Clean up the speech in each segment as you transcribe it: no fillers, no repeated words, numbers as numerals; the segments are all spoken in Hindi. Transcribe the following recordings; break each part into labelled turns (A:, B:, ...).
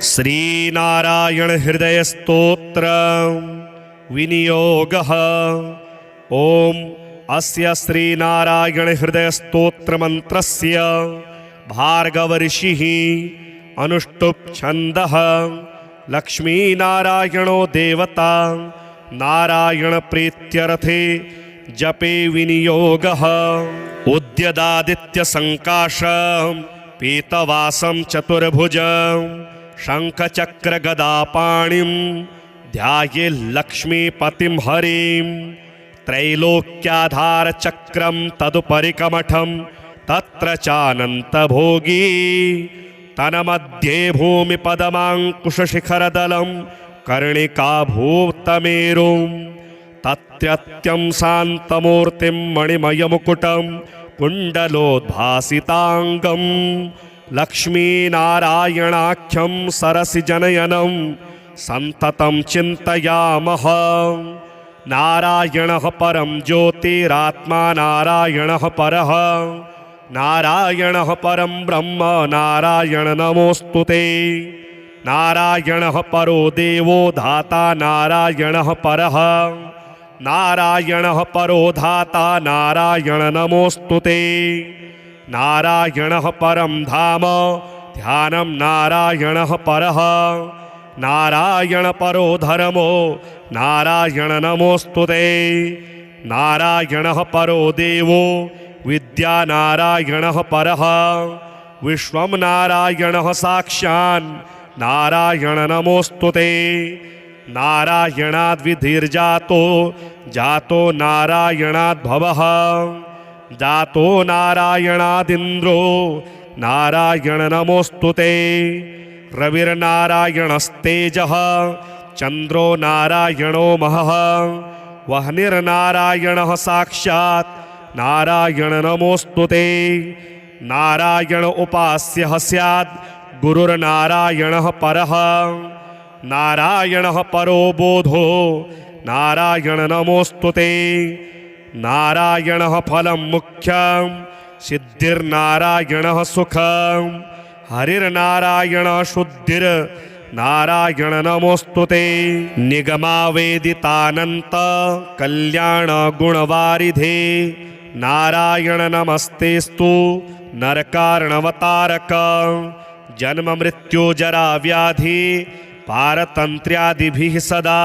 A: श्रीनारायण हृदय स्तोत्र विनियोगः। ओम अस्य श्रीनारायण हृदय स्तोत्र मंत्रस्य भार्गव ऋषिः अनुष्टुप् छन्दः लक्ष्मीनारायणो देवता नारायण प्रीत्यर्थे जपे विनियोगः। उद्यदादित्य संकाशं पीतवासं चतुर्भुजं शंखचक्र गदापाणिं ध्याये लक्ष्मीपतिं हरिं। त्रैलोक्याधार चक्रं तदुपरि कमठं तत्र चानन्तभोगी तन्मध्ये भूमिपदमाङ्कुशशिखरदलं कर्णिकाभूतमेरुं तत्रत्यं शान्तमूर्तिं मणिमयमुकुटं कुण्डलोद्भासिताङ्गं लक्ष्मीनारायणाख्यं सरसिजनयनं सन्ततं चिन्तयामः। नारायणः परं ज्योतिरात्मा नारायणः परः नारायणः परं ब्रह्म नारायण नमोऽस्तुते। नारायणः परो देवो धाता नारायणः परः नारायणः परो धाता नारायण नमोऽस्तुते। नारायणः परं धाम ध्यानं नारायणः परः नारायण परो धर्मो नारायण नमोऽस्तुते। नारायणः परो देवो विद्या नारायणः परः विश्वं नारायणः साक्षान् नारायण नमोऽस्तुते। नारायणाद्विधिर्जातो जातो नारायणाद्भवः जातो नारायणादिन्द्रो नारायण नमोऽस्तुते। रविर्नारायणस्तेजः चन्द्रो नारायणो महः वह्निर्नारायणः साक्षात् नारायण नमोऽस्तुते। नारायण उपास्यः स्यात् गुरुर्नारायणः परः नारायणः परो बोधो नारायण नमोऽस्तुते। नारायणः फलं मुख्यं सिद्धिर्नारायणः सुखं हरिर्नारायण शुद्धिर्नारायण नमोऽस्तुते। निगमावेदितानन्त कल्याण गुणवारिधे नारायण नमस्तेस्तु नरकार्णवतारक। जन्म मृत्यु जरा व्याधि पारतन्त्र्यादिभिः सदा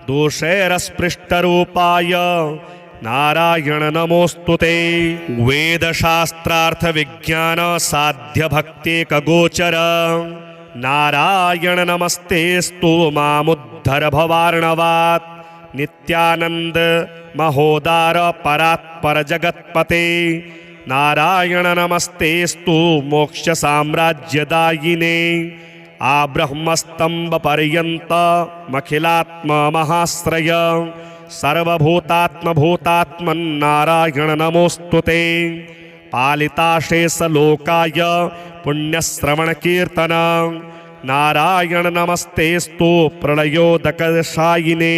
A: दोषैरस्पृष्टरूपाय नारायण नमोऽस्तुते। वेदशास्त्रार्थ विज्ञान साध्य भक्तेकगोचर नारायण नमस्तेस्तु मामुद्धर भवार्णवात्। नित्यानंद महोदार परात्पर जगत्पते नारायण नमस्तेस्तु मोक्ष साम्राज्यदायिने। आब्रह्मस्तंभ पर्यंत मखिलात्म महाश्रय सर्वभूतात्म भूतात्मन् नारायण नमोऽस्तुते। पालिताशेष लोकाय पुण्यश्रवण कीर्तन नारायण नमस्तेस्तु प्रलयोदकशायिने।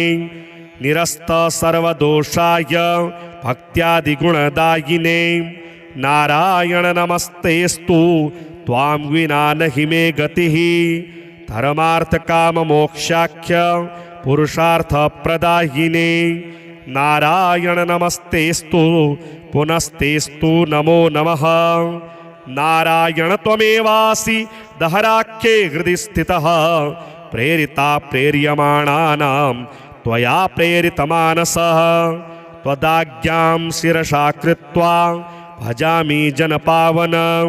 A: निरस्त सर्वदोषाय भक्त्यादिगुणदायिने नारायण नमस्तेस्तु त्वां विना नहि मे गतिः। धर्मार्थ काम मोक्षाख्य पुरुषार्थ प्रदायिने नारायण नमस्तेस्तु पुनस्तेस्तु नमो नमः। नारायण त्वमेवासि दहराख्ये हृदि स्थितः प्रेरिता प्रेर्यमाणानां त्वया प्रेरितमानसः। त्वदाज्ञां शिरसा कृत्वा भजामि जनपावनं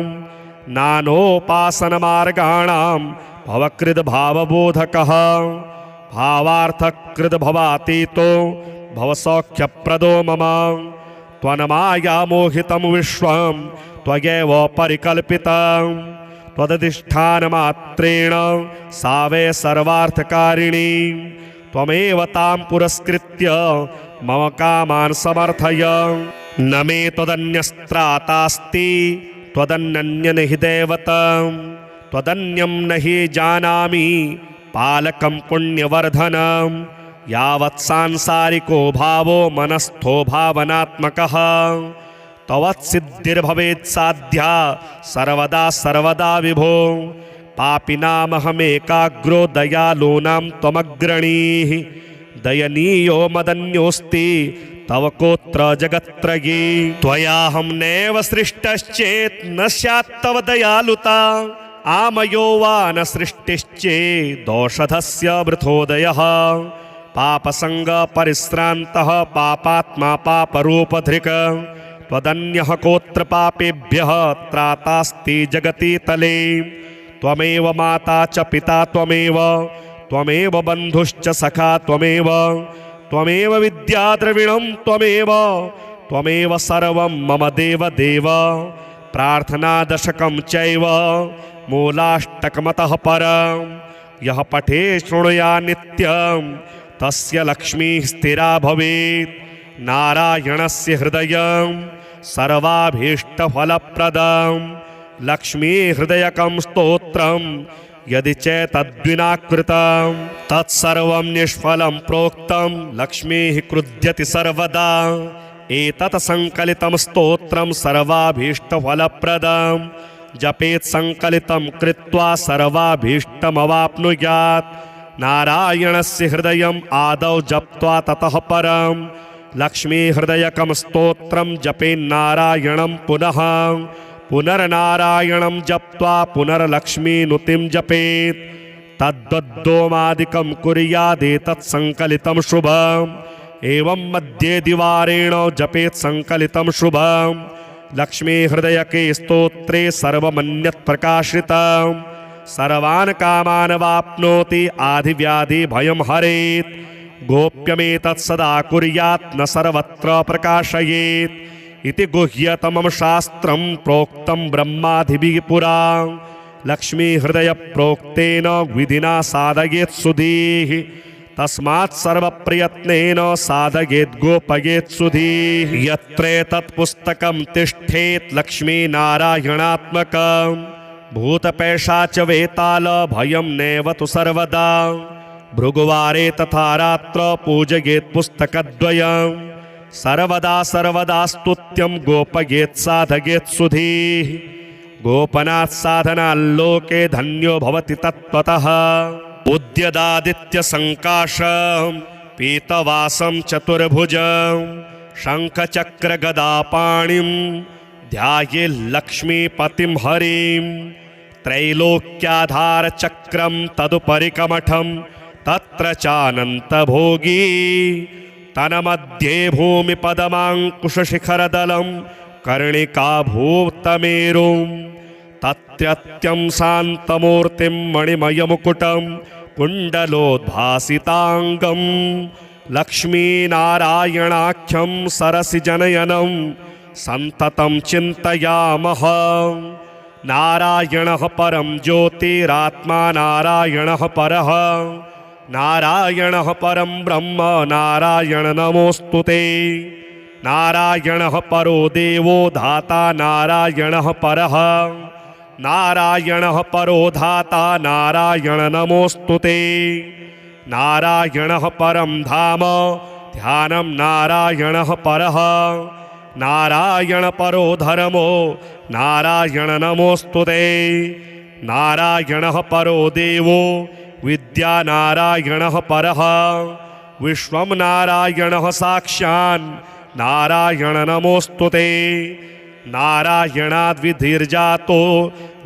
A: नानोपासनमार्गाणां भवकृद्भावबोधकः। भावार्थकृद्भवातीतो भवसौख्यप्रदो मम। त्वन्माया मोहितं विश्वं त्वयैव परिकल्पितं। त्वदधिष्ठानमात्रेण सा वै सर्वार्थकारिणी। त्वमेव तां पुरस्कृत्य मम कामान् समर्थय। न मे त्वदन्यस्त्रातास्ति त्वदन्यं नहि दैवतं। त्वदन्यं नहि जानामि पालकं पुण्यवर्धनं। यावत् सांसारिको भावो मनस्थो भावनात्मकः तवत्सिद्धिर्भवेत् साध्या सर्वदा सर्वदा विभो। पापिनामहमेकाग्रो दयालूनां त्वमग्रणीः दयनीयो मदन्योऽस्ति तव कोत्र जगत्त्रयी त्वयाहं नैव सृष्टश्चेत् न स्यात् तव दयालुता आमयो वा न सृष्टिश्चेदौषधस्य वृथोदयः पापसङ्गपरिश्रान्तः पापात्मा पापरूपधृक् त्वदन्यः कोत्र पापेभ्यः त्रातास्ति जगति तले त्वमेव माता च पिता त्वमेव बन्धुश्च सखा त्वमेव विद्या द्रविणं त्वमेव सर्वं मम देव प्रार्थनादशकं चैव मूलाष्टकमतः परं यः पठे शृणुया नित्यं तस्य लक्ष्मीः स्थिरा भवेत् नारायणस्य हृदयं सर्वाभीष्टफलप्रदं लक्ष्मीहृदयकं स्तोत्रं यदि चेतद्विना कृतं तत्सर्वं निष्फलं प्रोक्तं लक्ष्मीः क्रुध्यति सर्वदा एतत् संकलितं स्तोत्रं सर्वाभीष्टफलप्रदं जपेत् संकलितं कृत्वा सर्वाभीष्टमवाप्नुयात् नारायणस्य हृदयम् आदौ जप्त्वा ततः परं लक्ष्मीहृदयकं स्तोत्रं जपेन्नारायणं पुनर्नारायणं जप्त्वा पुनर्लक्ष्मीनुतिं जपेत् तद्वद्दोमादिकं कुर्यादेतत् संकलितं शुभम् एवं मध्ये द्विवारेण जपेत् संकलितं शुभम् लक्ष्मीहृदयके स्तोत्रे सर्वमन्यत् प्रकाशितं सर्वान् कामान् वाप्नोति आधिव्याधि भयं हरेत् गोप्यमेतत् सदा कुर्यात् न सर्वत्र प्रकाशयेत् इति गुह्यतमं शास्त्रं प्रोक्तं ब्रह्मादिभिः पुरा लक्ष्मीहृदयप्रोक्तेन विधिना साधयेत् सुधीः तस्मात् सर्वप्रयत्नेन साधयेत् गोपयेत् सुधीः यत्रेतत् पुस्तकं तिष्ठेत् लक्ष्मीनारायणात्मकं भूतपैशाच वेताल भयं नैव तु सर्वदा भृगुवारे तथा रात्र पूजयेत् पुस्तकद्वयम् सर्वदा स्तुत्यं गोपयेत् साधयेत् सुधीः गोपनात् साधनाल्लोके धन्यो भवति तत्त्वतः उद्यदादित्यसङ्काशं पीतवासं चतुर्भुजं शङ्खचक्रगदापाणिं ध्यायेल्लक्ष्मीपतिं हरिं त्रैलोक्याधारचक्रं तदुपरि कमठं तत्र चानन्तभोगी तन्मध्ये भूमिपदमाङ्कुशशिखरदलं कर्णिकाभूतमेरुं तत्यत्यं शान्तमूर्तिं मणिमयमुकुटं कुण्डलोद्भासिताङ्गं लक्ष्मीनारायणाख्यं सरसिजनयनं सन्ततं चिन्तयामः नारायणः परं ज्योतिरात्मा नारायणः परः नारायणः परं ब्रह्म नारायण नमोऽस्तुते नारायणः परो देवो धाता नारायणः परः नारायणः परो धाता नारायण नमोऽस्तुते नारायणः परं धाम ध्यानं नारायणः परः नारायण परो धर्मो नारायण नमोऽस्तुते नारायणः परो देवो विद्या नारायणः परः विश्वं नारायणः साक्षान् नारायण नमोऽस्तुते नारायणाद्विधिर्जातो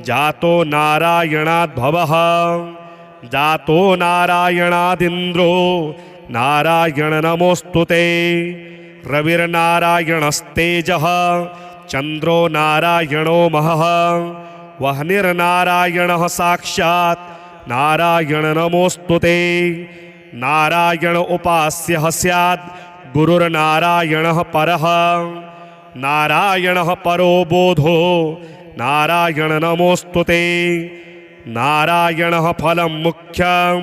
A: जातो नारायणाद्भवः जातो नारायणादिन्द्रो नारायण नमोऽस्तुते रविर्नारायणस्तेजः चन्द्रो नारायणो महः वह्निर्नारायणः साक्षात् नारायण नमोऽस्तुते नारायण उपास्यः स्यात् गुरुर्नारायणः परः नारायणः परो बोधो नारायण नमोऽस्तुते नारायणः फलं मुख्यं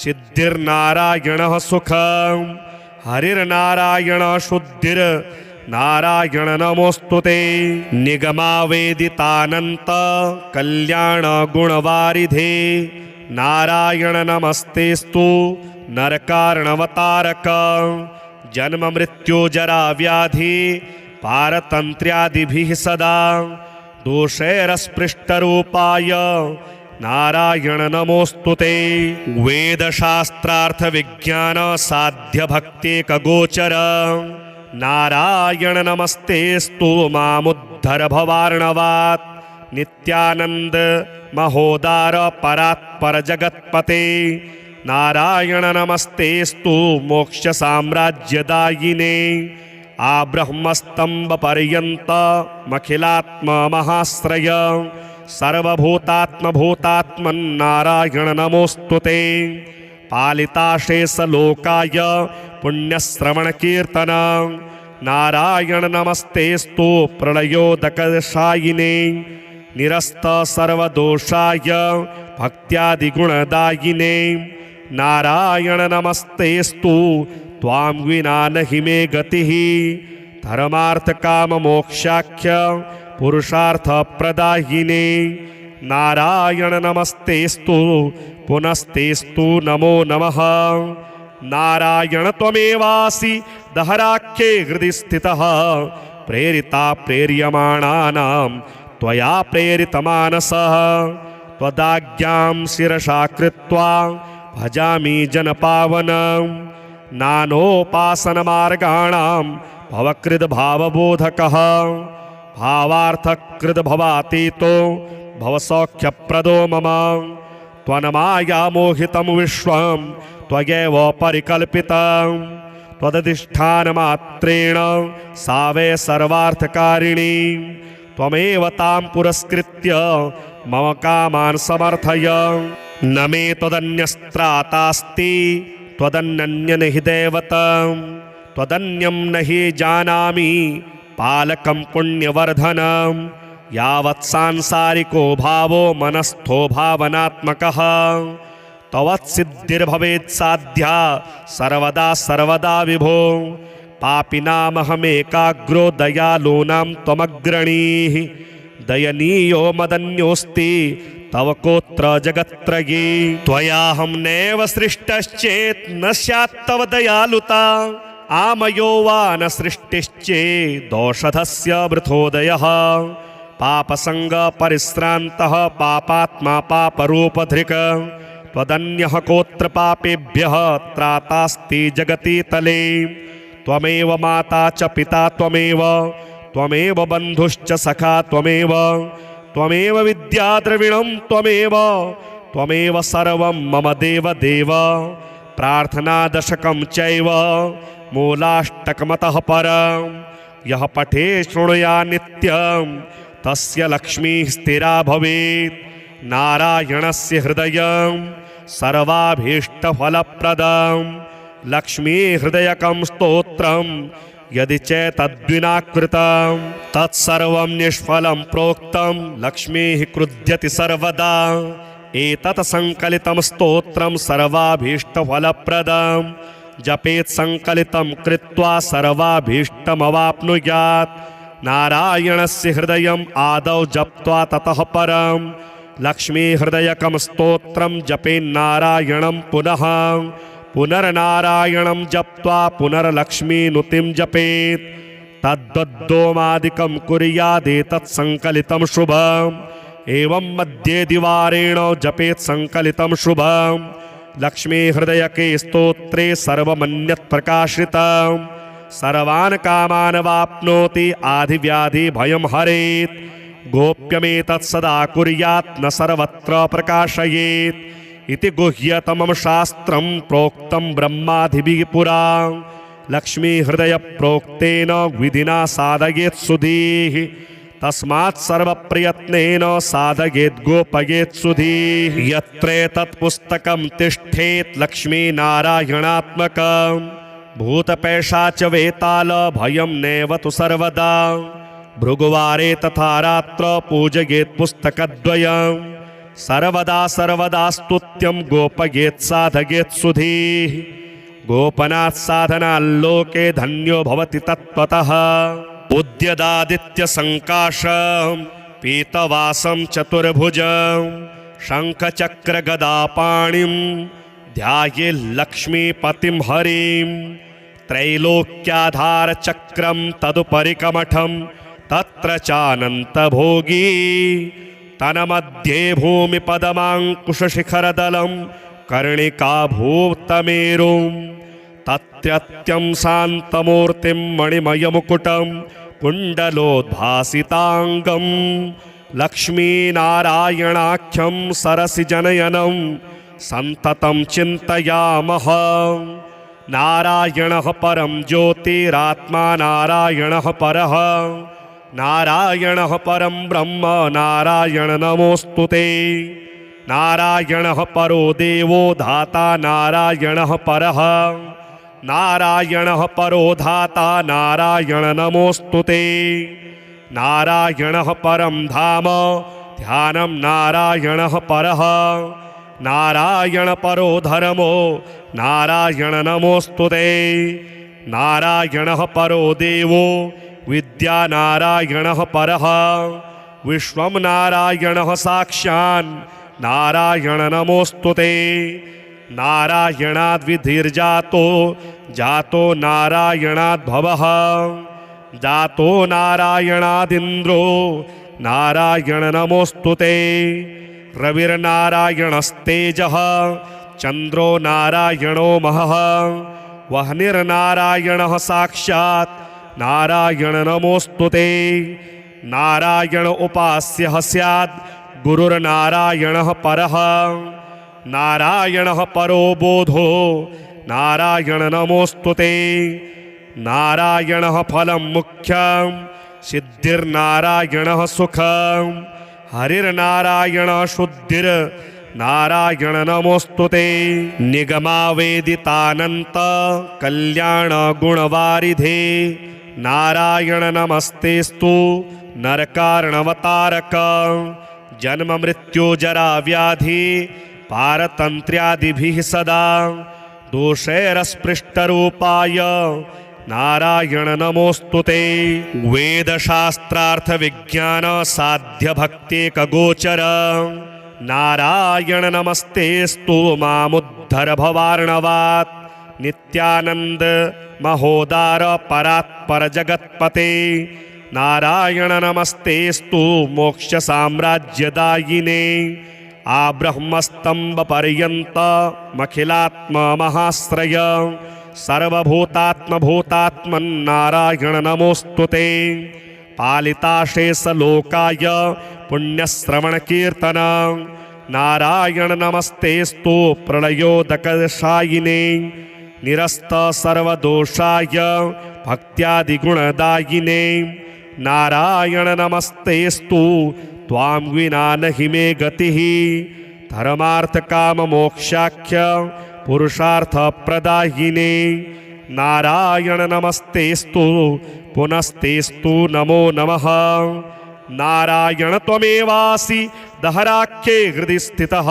A: सिद्धिर्नारायणः सुखं हरिर्नारायणः शुद्धिर्नारायण नमोऽस्तुते निगमावेदितानन्त कल्याण गुणवारिधे नारायण नमस्तेस्तु नरकारणवतारक जन्म मृत्यु जरा व्याधि पारतन्त्र्यादिभिः सदा दोषैरस्पृष्टरूपाय नारायण नमोस्तुते। वेदशास्त्रार्थ विज्ञान साध्य भक्तेकगोचर नारायण नमस्तेस्तु मामुद्धर भवार्णवात्। नित्यानंद महोदार परात्पर जगत्पते नारायण नमस्तेस्तु मोक्ष साम्राज्यदायिने। आब्रह्मस्तंभ पर्यंत मखिलात्म महाश्रय सर्वभूतात्म भूतात्मन् नारायण नमोस्तुते। पालिताशेष लोकाय पुण्यश्रवण कीर्तन नारायण नमस्तेस्तु प्रलयोदकशायिने। निरस्त सर्वदोषाय भक्त्यादिगुणदायिने नारायण नमस्तेस्तु त्वां विना नहि मे गतिः। धर्मार्थ काम मोक्षाख्य पुरुषार्थ प्रदायिने नारायण नमस्तेस्तु पुनस्तेस्तु नमो नमः। नारायण त्वमेवासि दहराख्ये हृदि स्थितः प्रेरिता प्रेर्यमाणानां त्वया प्रेरितमानसः। त्वदाज्ञां शिरसा कृत्वा भजामि जनपावनं नानोपासनमार्गाणां भवकृद्भावबोधकः। भावार्थकृद्भवातीतो भवसौख्यप्रदो मम। त्वन्माया मोहितं विश्वं त्वयैव परिकल्पितं। त्वदधिष्ठानमात्रेण सा वै सर्वार्थकारिणी। त्वमेव तां पुरस्कृत्य मम कामान् समर्थय। न मे त्वदन्यस्त्रातास्ति त्वदन्यं नहि दैवतं। त्वदन्यं नहि जानामि पालकं पुण्यवर्धनं। यावत् सांसारिको भावो मनस्थो भावनात्मकः तवत्सिद्धिर्भवेत् साध्या सर्वदा सर्वदा विभो। पापिनामहमेकाग्रो दयालूनां त्वमग्रणीः। दयनीयो मदन्योऽस्ति तव कोत्र जगत्त्रयी। त्वयाहं नैव सृष्टश्चेत् न स्यात् तव दयालुता। आमयो वा न सृष्टिश्चेदौषधस्य वृथोदयः। पापसंग परिश्रान्तः पापात्मा पापरूपधृक्। त्वदन्यः कोत्र पापेभ्यः त्रातास्ति जगति तले। त्वमेव माता च पिता त्वमेव। त्वमेव बन्धुश्च सखा त्वमेव। त्वमेव विद्या द्रविणं त्वमेव। त्वमेव सर्वं मम देव देव। प्रार्थना दशकं चैव मूलाष्टकमतः परं। यः पठे शृणुया नित्यं तस्य लक्ष्मीः स्थिरा भवेत्। नारायणस्य हृदयं सर्वाभीष्टफलप्रदं। लक्ष्मी हृदयकं स्तोत्रं यदि चेतद्विना कृतं तत्सर्वं निष्फलं प्रोक्तं। लक्ष्मीः क्रुध्यति सर्वदा। एतत् संकलितं स्तोत्रं सर्वाभीष्टफलप्रदं। जपेत् संकलितं कृत्वा सर्वाभीष्टमवाप्नुयात्। नारायणस्य हृदयम् आदौ जप्त्वा ततः परं लक्ष्मी हृदयकं स्तोत्रं जपेन्नारायणं पुनः। पुनर्नारायणं जप्त्वा पुनर्लक्ष्मीनुतिं जपेत्। तद्वद्दोमादिकं कुर्यादेतत् संकलितं शुभम्। एवं मध्ये द्विवारेण जपेत् संकलितं शुभम्। लक्ष्मी हृदयके स्तोत्रे सर्वमन्यत् प्रकाशितं। सर्वान् कामान् वाप्नोति आधिव्याधि भयं हरेत्। गोप्यमेतत् सदा कुर्यात् न सर्वत्र प्रकाशयेत्। इति गुह्यतमं शास्त्रं प्रोक्तं ब्रह्मादिभिः पुरा। लक्ष्मी हृदय प्रोक्तेन विधिना साधयेत् सुधीः। तस्मात् सर्वप्रयत्नेन साधयेत् गोपयेत् सुधीः। यत्रेतत् पुस्तकं तिष्ठेत् लक्ष्मी नारायणात्मकं। भूतपैशाच वेताल भयं नैव तु सर्वदा। भृगुवारे तथा रात्र पूजयेत् पुस्तकद्वयं। सर्वदा सर्वदा स्तुत्यं गोपयेत् साधयेत् सुधीः। गोपनात् साधनाल्लोके धन्यो भवति तत्त्वतः। उद्यदादित्य संकाशं पीतवासं चतुर्भुजं। शंखचक्र गदापाणिं ध्यायेल्लक्ष्मीपतिं हरिं। त्रैलोक्याधार चक्रं तदुपरि कमठं तत्र चानन्तभोगी। तन्मध्ये भूमिपदमाङ्कुशशिखरदलं कर्णिकाभूतमेरुं तत्रत्यं शान्तमूर्तिं मणिमयमुकुटं कुण्डलोद्भासिताङ्गं लक्ष्मीनारायणाख्यं सरसिजनयनं सन्ततं चिन्तयामः। नारायणः परं ज्योतिरात्मा नारायणः परः नारायणः परं ब्रह्म नारायण नमोऽस्तुते। नारायणः परो देवो धाता नारायणः परः नारायणः परो धाता नारायण नमोऽस्तुते। नारायणः परं धाम ध्यानं नारायणः परः नारायण परो धर्मो नारायण नमोऽस्तुते। नारायणः परो देवो विद्या नारायणः परः विश्वं नारायणः साक्षान् नारायण नमोऽस्तुते। नारायणाद्विधिर्जातो जातो नारायणाद्भवः जातो नारायणादिन्द्रो नारायण नमोऽस्तुते। रविर्नारायणस्तेजः चन्द्रो नारायणो महः वह्निर्नारायणः साक्षात् नारायण नमोऽस्तुते। नारायण उपास्यः स्यात् गुरुर्नारायणः परः नारायणः परो बोधो नारायण नमोऽस्तुते। नारायणः फलं मुख्यं सिद्धिर्नारायणः सुखं हरिर्नारायण शुद्धिर् नारायण नमोऽस्तुते। निगमावेदितानन्त कल्याण गुणवारिधे नारायण नमस्तेस्तु नरकार्णवतारक जन्म मृत्यु जरा व्याधि पारतन्त्र्यादिभिः सदा दोषैरस्पृष्टरूपाय नारायण नमोऽस्तुते। वेदशास्त्रार्थ विज्ञान साध्य भक्तेकगोचर नारायण नमस्तेस्तु मामुद्धर भवार्णवात् नित्यानंद महोदार परात्पर जगत्पते नारायण नमस्तेस्तु मोक्ष साम्राज्यदायिने आब्रह्मस्तंभ पर्यंत मखिलात्म महाश्रय सर्वभूतात्म भूतात्मन् नारायण नमोस्तुते। पालिताशेष लोकाय पुण्यश्रवण कीर्तन नारायण नमस्तेस्तु प्रलयोदकशायिने निरस्त सर्वदोषाय भक्त्यादिगुणदायिने नारायण नमस्तेस्तु त्वां विना नहि मे गतिः धर्मार्थ काम मोक्षाख्य पुरुषार्थ प्रदायिने नारायण नमस्तेस्तु पुनस्तेस्तु नमो नमः। नारायण त्वमेवासि दहराख्ये हृदि स्थितः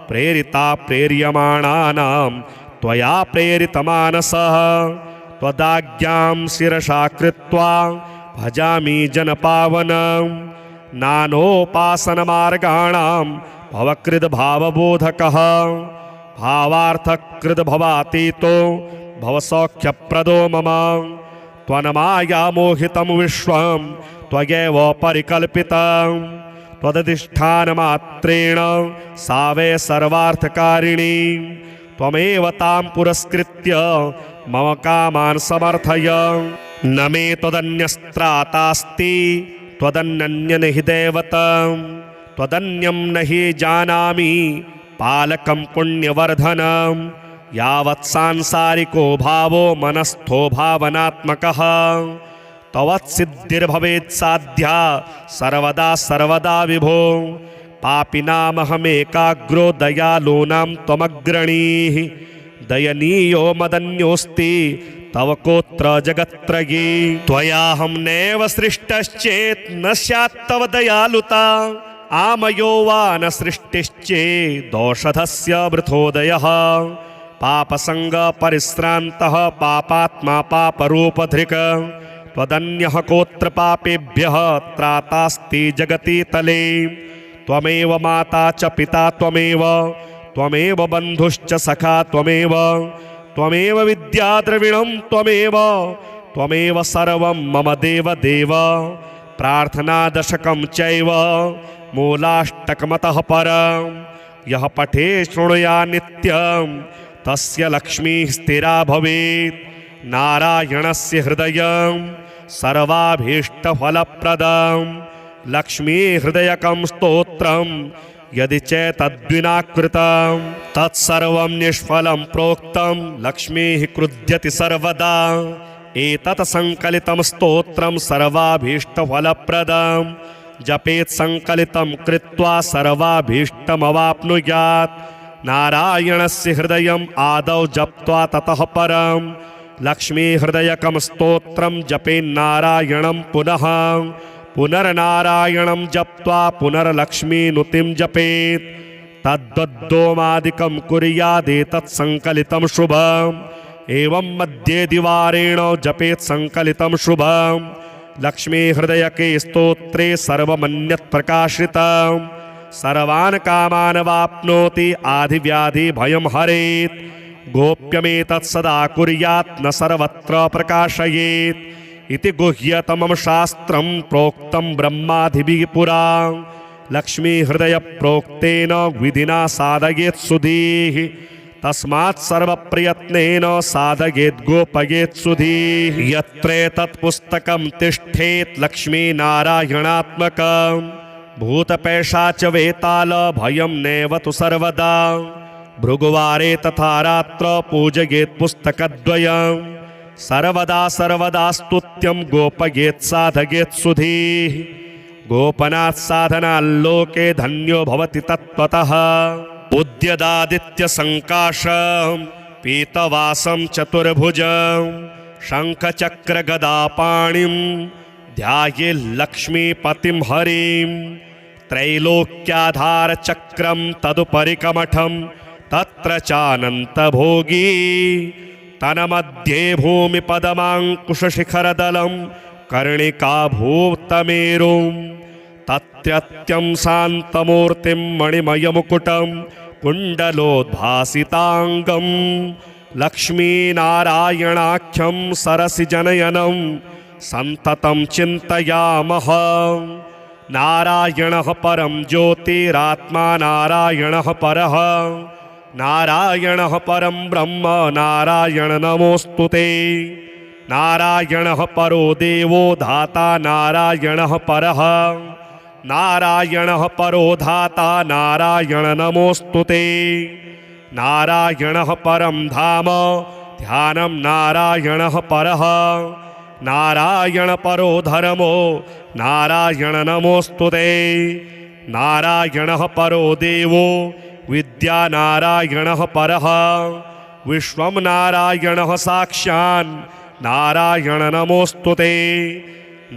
A: प्रेरिता प्रेर्यमाणानां त्वया प्रेरितमानसः त्वदाज्ञां शिरसा कृत्वा भजामि जनपावनं नानोपासनमार्गाणां भवकृद्भावबोधकः भावार्थकृद्भवातीतो भवसौख्यप्रदो मम त्वन्माया मोहितं विश्वं त्वयैव परिकल्पितं त्वदधिष्ठानमात्रेण सा वै सर्वार्थकारिणी त्वमेव तां पुरस्कृत्य मम कामान् समर्थय न मे त्वदन्यस्त्रातास्ति त्वदन्यं नहि दैवतं त्वदन्यं नहि जानामि पालकं पुण्यवर्धनं यावत् सांसारिको भावो मनस्थो भावनात्मकः तवत्सिद्धिर्भवेत् साध्या सर्वदा सर्वदा विभो पापिनामहमेकाग्रो दयालूनां त्वमग्रणीः दयनीयो मदन्योऽस्ति तव कोत्र जगत्त्रयी त्वयाहं नैव सृष्टश्चेत् न स्यात् तव दयालुता आमयो वा न सृष्टिश्चेदौषधस्य वृथोदयः पापसंग परिश्रान्तः पापात्मा पापरूपधृक् त्वदन्यः कोत्र पापेभ्यः त्रातास्ति जगति तले त्वमेव माता च पिता त्वमेव त्वमेव बन्धुश्च सखा त्वमेव त्वमेव विद्याद्रविणं त्वमेव त्वमेव सर्वं मम देव देव प्रार्थनादशकं चैव मूलाष्टकमतः परं यः पठे शृणुया नित्यं तस्य लक्ष्मीः स्थिरा भवेत्। नारायणस्य हृदयं सर्वाभीष्टफलप्रदं लक्ष्मी हृदयकं स्तोत्रं यदि चेतद्विना कृतं तत्सर्वं निष्फलं प्रोक्तं लक्ष्मीः क्रुध्यति सर्वदा। एतत् संकलितं स्तोत्रं सर्वाभीष्टफलप्रदं जपेत् संकलितं कृत्वा सर्वाभीष्टमवाप्नुयात्। नारायणस्य हृदयम् आदौ जप्त्वा ततः परं लक्ष्मी हृदयकं स्तोत्रं जपेन्नारायणं पुनः पुनर्नारायणं जप्त्वा पुनर्लक्ष्मीनुतिं जपेत्। तद्वद्दोमादिकं कुर्यादेतत् संकलितं शुभम्। एवं मध्ये द्विवारेण जपेत् संकलितं शुभम्। लक्ष्मी हृदयके स्तोत्रे सर्वमन्यत् प्रकाशितं सर्वान् कामान् वाप्नोति आधिव्याधि भयं हरेत्। गोप्यमेतत् सदा कुर्यात् न सर्वत्र प्रकाशयेत् इति गुह्यतमं शास्त्रं प्रोक्तं ब्रह्मादिभिः पुरा। लक्ष्मी हृदय प्रोक्तेन विधिना साधयेत् सुधीः तस्मात् सर्वप्रयत्नेन साधयेत् गोपयेत् सुधीः। यत्रेतत् पुस्तकं तिष्ठेत् लक्ष्मी नारायणात्मकं भूतपैशाच वेताल भयं नैव तु सर्वदा। भृगुवारे तथा रात्र पूजयेत् पुस्तकद्वयं सर्वदा सर्वदा स्तुत्यं गोपयेत् साधयेत् सुधीः। गोपनात् साधनाल्लोके धन्यो भवति तत्त्वतः। उद्यदादित्य संकाशं पीतवासं चतुर्भुजं शङ्खचक्रगदापाणिं ध्यायेल्लक्ष्मीपतिं हरिं। त्रैलोक्याधारचक्रं तदुपरि कमठं तत्र चानन्तभोगी तन्मध्ये भूमिपदमाङ्कुशशिखरदलं कर्णिकाभूतमेरुं तत्रत्यं शान्तमूर्तिं मणिमयमुकुटं कुण्डलोद्भासिताङ्गं लक्ष्मीनारायणाख्यं सरसिजनयनं सन्ततं चिन्तयामः। नारायणः परं ज्योतिरात्मा नारायणः परः नारायणः परं ब्रह्म नारायण नमोऽस्तुते। नारायणः परो देवो धाता नारायणः परः नारायणः परो धाता नारायण नमोऽस्तुते। नारायणः परं धाम ध्यानं नारायणः परः नारायण परो धर्मो नारायण नमोऽस्तुते। नारायणः परो देवो विद्या नारायणः परः विश्वं नारायणः साक्षान् नारायण नमोऽस्तुते।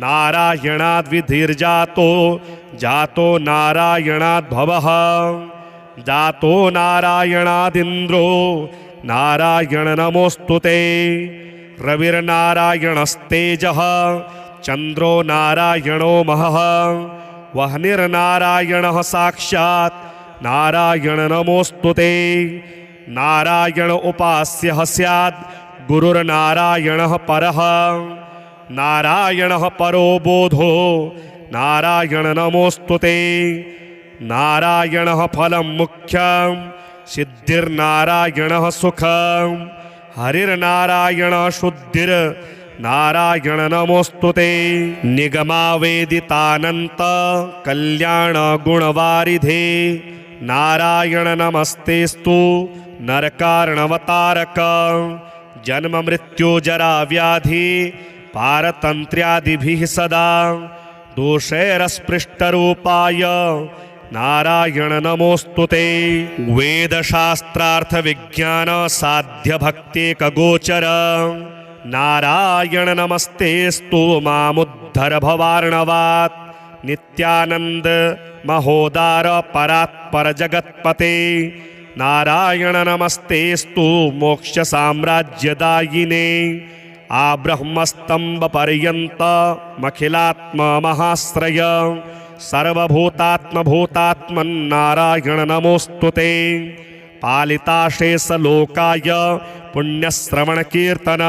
A: नारायणाद्विधिर्जातो जातो नारायणाद्भवः जातो नारायणादिन्द्रो नारायण नमोऽस्तुते। रविर्नारायणस्तेजः चन्द्रो नारायणो महः वह्निर्नारायणः साक्षात् नारायण नमोऽस्तुते। नारायण उपास्यः स्यात् गुरुर्नारायणः परः नारायणः परो बोधो नारायण नमोऽस्तुते। नारायणः फलं मुख्यं सिद्धिर्नारायणः सुखं हरिर्नारायण शुद्धिर्नारायण नमोऽस्तुते। निगमावेदितानन्त कल्याण गुणवारिधे नारायण नमस्तेस्तु नरकार्णवतारक। जन्म मृत्यु जरा व्याधि पारतन्त्र्यादिभिः सदा दोषैरस्पृष्टरूपाय नारायण नमोऽस्तुते। वेदशास्त्रार्थ विज्ञान साध्य भक्तेकगोचर नारायण नमस्तेस्तु मामुद्धर भवार्णवात्। नित्यानंद महोदार परात्पर जगत्पते नारायण नमस्तेस्तु मोक्ष साम्राज्यदायिने। आब्रह्मस्तंभ पर्यंत मखिलात्म महाश्रय सर्वभूतात्म भूतात्मन् नारायण नमोस्तुते। पालिताशेष लोकाय पुण्यश्रवण कीर्तन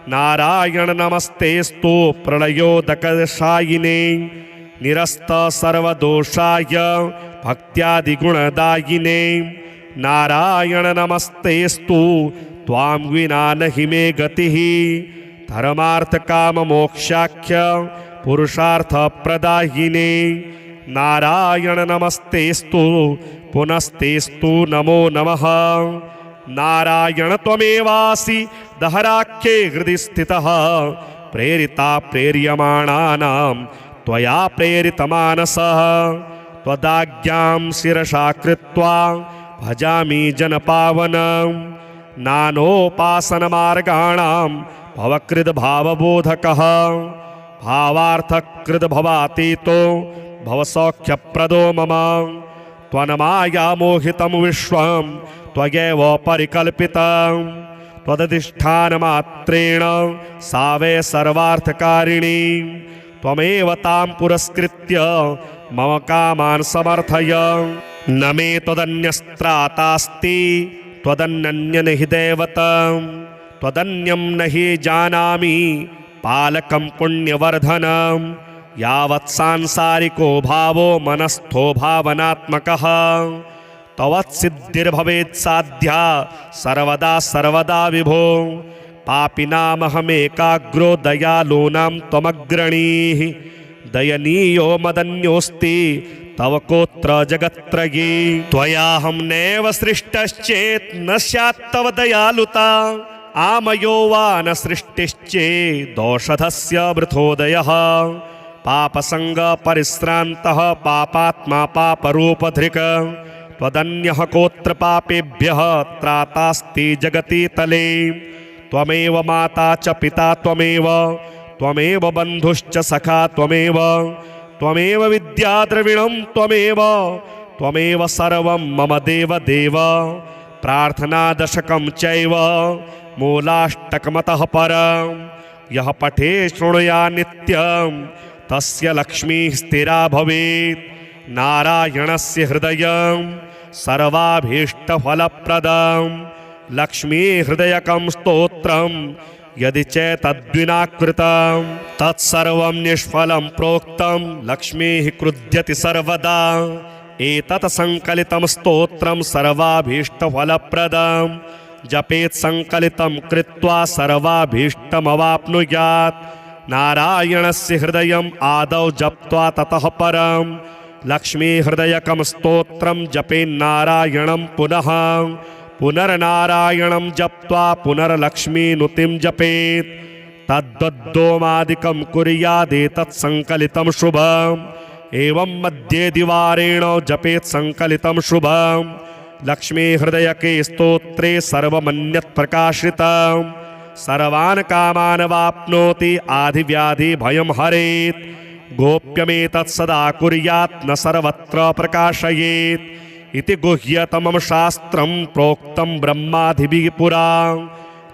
A: नारायण नमस्तेस्तु प्रलयोदकशायिने। निरस्त सर्वदोषाय भक्त्यादिगुणदायिने नारायण नमस्तेस्तु त्वां विना नहि मे गतिः धर्मार्थ काम मोक्षाख्य पुरुषार्थ प्रदायिने नारायण नमस्तेस्तु पुनस्तेस्तु नमो नमः नारायण त्वमेवासि दहराख्ये हृदि स्थितः प्रेरिता प्रेर्यमाणानां त्वया प्रेरितमानसः त्वदाज्ञां शिरसा कृत्वा भजामि जनपावनं नानोपासनमार्गाणां भवकृद्भावबोधकः भावार्थकृद्भवातीतो भवसौख्यप्रदो मम त्वन्माया मोहितं विश्वं त्वयैव परिकल्पितं त्वदधिष्ठानमात्रेण सा वै सर्वार्थकारिणी त्वमेव तां पुरस्कृत्य मम कामान् समर्थय न मे त्वदन्यस्त्रातास्ति त्वदन्यं हि दैवतं त्वदन्यं न हि जानामि पालकं पुण्यवर्धनं यावत् सांसारिको भावो मनस्थो भावनात्मकः तवत्सिद्धिर्भवेत् साध्या सर्वदा सर्वदा विभो पापिनामहमेकाग्रो दयालूनां त्वमग्रणीः दयनीयो मदन्योऽस्ति तव कोत्र जगत्त्रयी त्वयाहं नैव सृष्टश्चेत् न स्यात् तव दयालुता आमयो वा न सृष्टिश्चेदौषधस्य वृथोदयः पापसङ्गपरिश्रान्तः पापात्मा पापरूपधृक् त्वदन्यः कोत्र पापेभ्यः त्रातास्ति जगति तले त्वमेव माता च पिता त्वमेव बन्धुश्च सखा त्वमेव विद्याद्रविणं त्वमेव सर्वं मम देव प्रार्थनादशकं चैव मूलाष्टकमतः परं यः पठे शृणुया नित्यं तस्य लक्ष्मीः स्थिरा भवेत् नारायणस्य हृदयं सर्वाभीष्टफलप्रदं लक्ष्मीहृदयकं स्तोत्रं यदि चेतद्विना कृतं तत्सर्वं निष्फलं प्रोक्तं लक्ष्मीः क्रुध्यति सर्वदा एतत् संकलितं स्तोत्रं सर्वाभीष्टफलप्रदं जपेत् संकलितं कृत्वा सर्वाभीष्टमवाप्नुयात् नारायणस्य हृदयम् आदौ जप्त्वा ततः परं लक्ष्मीहृदयकं स्तोत्रं जपेन्नारायणं पुनर्नारायणं जप्त्वा पुनर्लक्ष्मीनुतिं जपेत् तद्वद्दोमादिकं कुर्यादेतत् संकलितं शुभम् एवं मध्ये द्विवारेण जपेत् संकलितं शुभम् लक्ष्मीहृदयके स्तोत्रे सर्वमन्यत् प्रकाशितं सर्वान् कामान् वाप्नोति आधिव्याधिभयं हरेत् गोप्यमेतत् सदा कुर्यात् न सर्वत्र प्रकाशयेत् इति गुह्यतमं शास्त्रं प्रोक्तं ब्रह्मादिभिः पुरा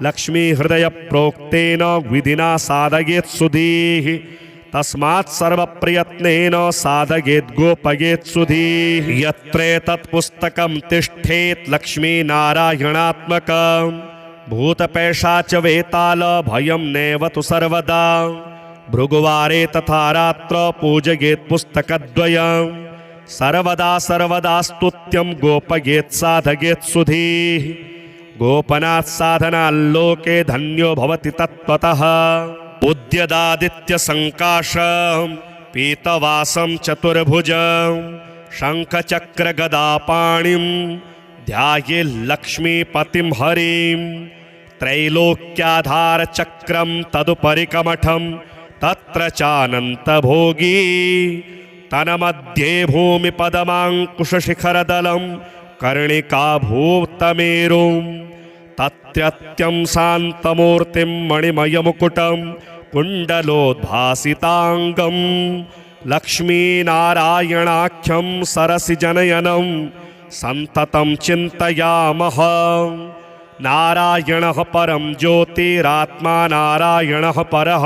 A: लक्ष्मीहृदयप्रोक्तेन विधिना साधयेत् सुधीः तस्मात् सर्वप्रयत्नेन साधयेत् गोपयेत् सुधीः यत्रेतत् पुस्तकं तिष्ठेत् लक्ष्मीनारायणात्मकं भूतपैशाच वेताल भयं नैव तु सर्वदा भृगुवारे तथा रात्र पूजयेत् पुस्तकद्वयं सर्वदा सर्वदा स्तुत्यं गोपयेत् साधयेत् सुधीः गोपनात् साधनाल्लोके धन्यो भवति तत्त्वतः उद्यदादित्यसङ्काशं पीतवासं चतुर्भुजं शङ्खचक्रगदापाणिं ध्यायेल्लक्ष्मीपतिं हरिं त्रैलोक्याधारचक्रं तदुपरि कमठं तत्र चानन्तभोगी तन्मध्ये भूमिपदमाङ्कुशशिखरदलं कर्णिकाभूतमेरुं तत्रत्यं शान्तमूर्तिं मणिमयमुकुटं कुण्डलोद्भासिताङ्गं लक्ष्मीनारायणाख्यं सरसिजनयनं सन्ततं चिन्तयामः नारायणः परं ज्योतिरात्मा नारायणः परः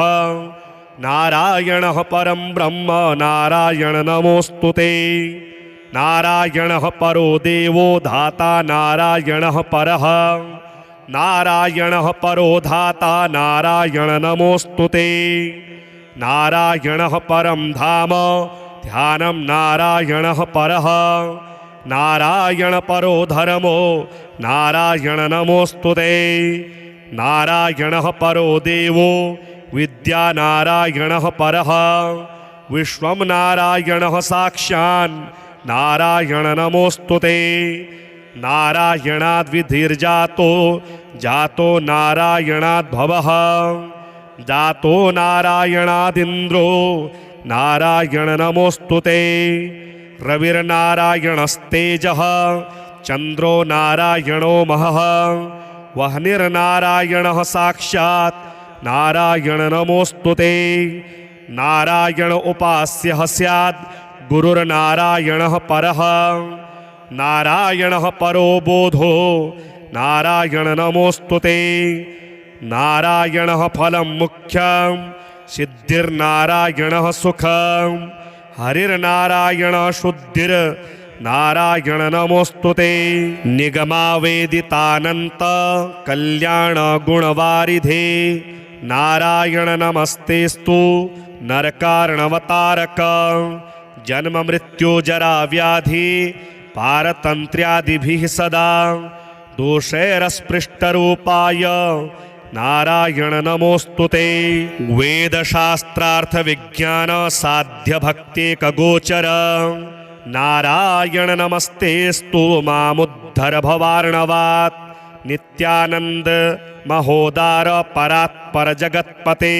A: नारायणः परं ब्रह्म नारायण नमोऽस्तु ते नारायणः परो देवो धाता नारायणः परः नारायणः परो धाता नारायण नमोऽस्तु ते नारायणः परं धाम ध्यानं नारायणः परः नारायण परो धर्मो नारायण नमोस्तुते नारायणः परो देवो विद्या नारायणः परः विश्वं नारायणः साक्षान् नारायण नमोस्तुते नारायणाद्विधिर्जातो जातो नारायणाद्भवः जातो नारायणादिन्द्रो नारायण नमोस्तुते रविर्नारायणस्तेजः चन्द्रो नारायणो महः वह्निर्नारायणः साक्षात् नारायण नमोस्तुते नारायण उपास्यः स्यात् गुरुर्नारायणः परः नारायणः परो बोधो नारायण नमोस्तुते नारायणः फलं मुख्यं सिद्धिर्नारायणः सुखं हरिर्नारायणः शुद्धिर्नारायण नमोस्तुते निगमावेदितानन्त कल्याण गुणवारिधे नारायण नमस्तेस्तु नरकार्णवतारक जन्म मृत्यु जरा व्याधि पारतन्त्र्यादिभिः सदा दोषैरस्पृष्टरूपाय नारायण नमोस्तुते वेदशास्त्रार्थ विज्ञान साध्य भक्तेकगोचर नारायण नमस्तेस्तु मामुद्धर भवार्णवात् नित्यानंद महोदार परात्पर जगत्पते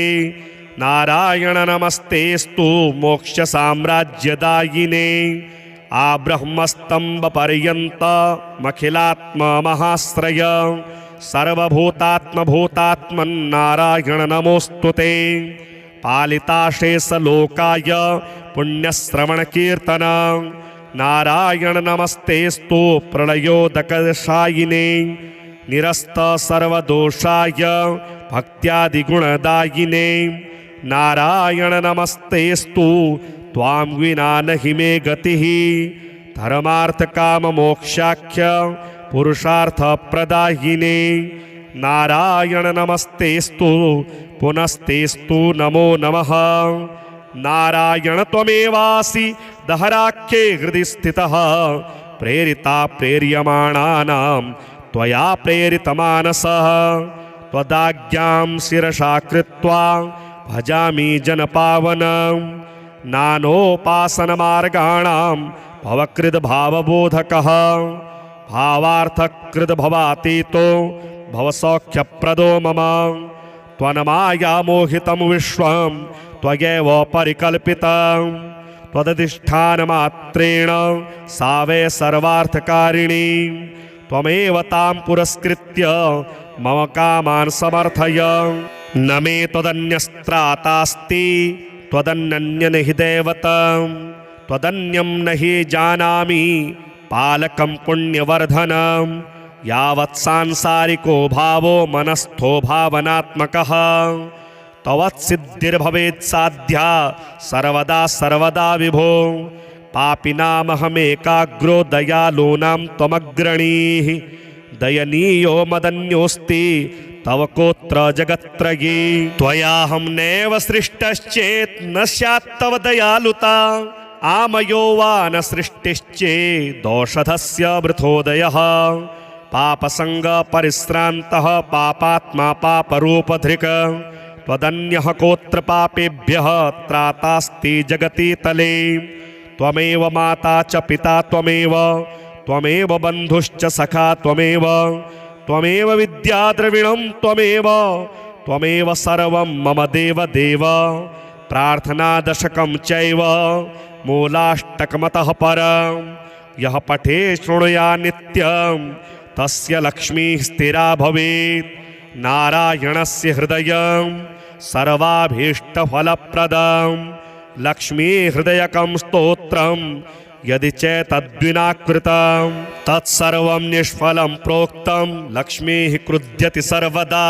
A: नारायण नमस्तेस्तु मोक्ष साम्राज्यदायिने आब्रह्मस्तंभ पर्यंत मखिलात्म महाश्रय सर्वभूतात्म भूतात्मन् नारायण नमोस्तुते पालिताशेष लोकाय पुण्यश्रवण कीर्तन नारायण नमस्तेस्तु प्रलयोदकशायिने निरस्त सर्वदोषाय भक्त्यादिगुणदायिने नारायण नमस्तेस्तु त्वां विना नहि मे गतिः धर्मार्थ काम मोक्षाख्य पुरुषार्थ प्रदायिने नारायण नमस्तेस्तु पुनस्तेस्तु नमो नमः नारायण त्वमेवासि दहराख्ये हृदि स्थितः प्रेरिता प्रेर्यमाणानां त्वया प्रेरितमानसः त्वदाज्ञां शिरसा कृत्वा भजामि जनपावनं नानोपासनमार्गाणां भवकृद्भावबोधकः भावार्थकृद्भवातीतो भवसौख्यप्रदो मम त्वन्मायामोहितं विश्वं त्वयैव परिकल्पितं त्वदधिष्ठानमात्रेण सा वै सर्वार्थकारिणी त्वमेव तां पुरस्कृत्य मम कामान् समर्थय न मे त्वदन्यस्त्रातास्ति त्वदन्यन्य नहि दैवतं त्वदन्यं नहि जानामि पालकं पुण्यवर्धनं यावत् सांसारिको भावो मनस्थो भावनात्मकः तवत्सिद्धिर्भवेत् साध्या सर्वदा सर्वदा विभो पापिनामहमेकाग्रो दयालूनां त्वमग्रणीः दयनीयो मदन्योऽस्ति तव कोत्र जगत्त्रयी त्वयाहं नैव सृष्टश्चेत् न स्यात् तव दयालुता आमयो वा न सृष्टिश्चेदौषधस्य वृथोदयः पापसङ्गपरिश्रान्तः पापात्मा पापरूपधृक् त्वदन्यः कोत्र पापेभ्यः त्रातास्ति जगति तले त्वमेव माता च पिता त्वमेव बन्धुश्च सखा त्वमेव विद्याद्रविणं त्वमेव सर्वं मम देव देव प्रार्थनादशकं चैव मूलाष्टकमतः परं यः पठे शृणुया नित्यं तस्य लक्ष्मीः स्थिरा भवेत् नारायणस्य हृदयं सर्वाभीष्टफलप्रदं लक्ष्मीहृदयकं स्तोत्रं यदि चेतद्विना कृतं तत्सर्वं निष्फलं प्रोक्तं लक्ष्मीः क्रुध्यति सर्वदा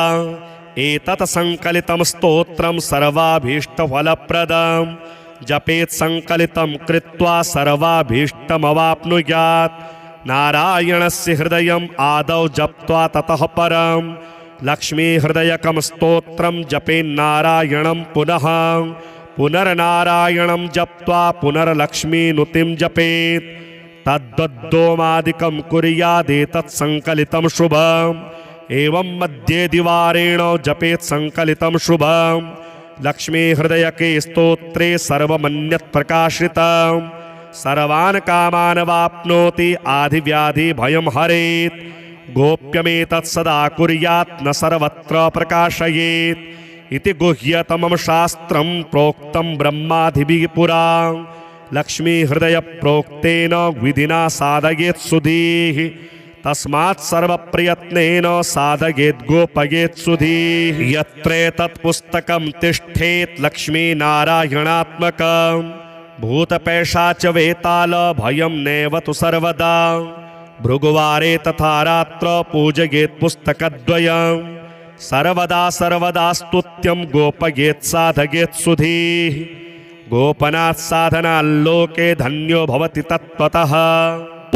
A: एतत् संकलितं स्तोत्रं सर्वाभीष्टफलप्रदं जपेत् संकलितं कृत्वा सर्वाभीष्टमवाप्नुयात् नारायणस्य हृदयम् आदौ जप्त्वा ततः परं लक्ष्मीहृदयकं स्तोत्रं जपेन्नारायणं पुनः पुनर्नारायणं जप्त्वा पुनर्लक्ष्मीनुतिं जपेत् तद्वद्दोमादिकं कुर्यादेतत् संकलितं शुभम् एवं मध्ये द्विवारेण जपेत् संकलितं शुभम् लक्ष्मी हृदयके स्तोत्रे सर्वमन्यत् प्रकाशितं सर्वान् कामान् वाप्नोति आधिव्याधि भयं हरेत् गोप्यमेतत् सदा कुर्यात् न सर्वत्र प्रकाशयेत् इति गुह्यतमं शास्त्रं प्रोक्तं ब्रह्मादिभिः पुरा लक्ष्मी हृदय प्रोक्तेन विधिना साधयेत् सुधीः तस्मात् सर्वप्रयत्नेन साधयेत् गोपयेत् सुधीः यत्रेतत् पुस्तकं तिष्ठेत् लक्ष्मीनारायणात्मकं भूतपैशाच वेताल भयं नैव तु सर्वदा भृगुवारे तथा रात्र पूजयेत् पुस्तकद्वयं सर्वदा सर्वदा स्तुत्यं गोपयेत् साधयेत् सुधीः गोपनात् साधनाल्लोके धन्यो भवति तत्त्वतः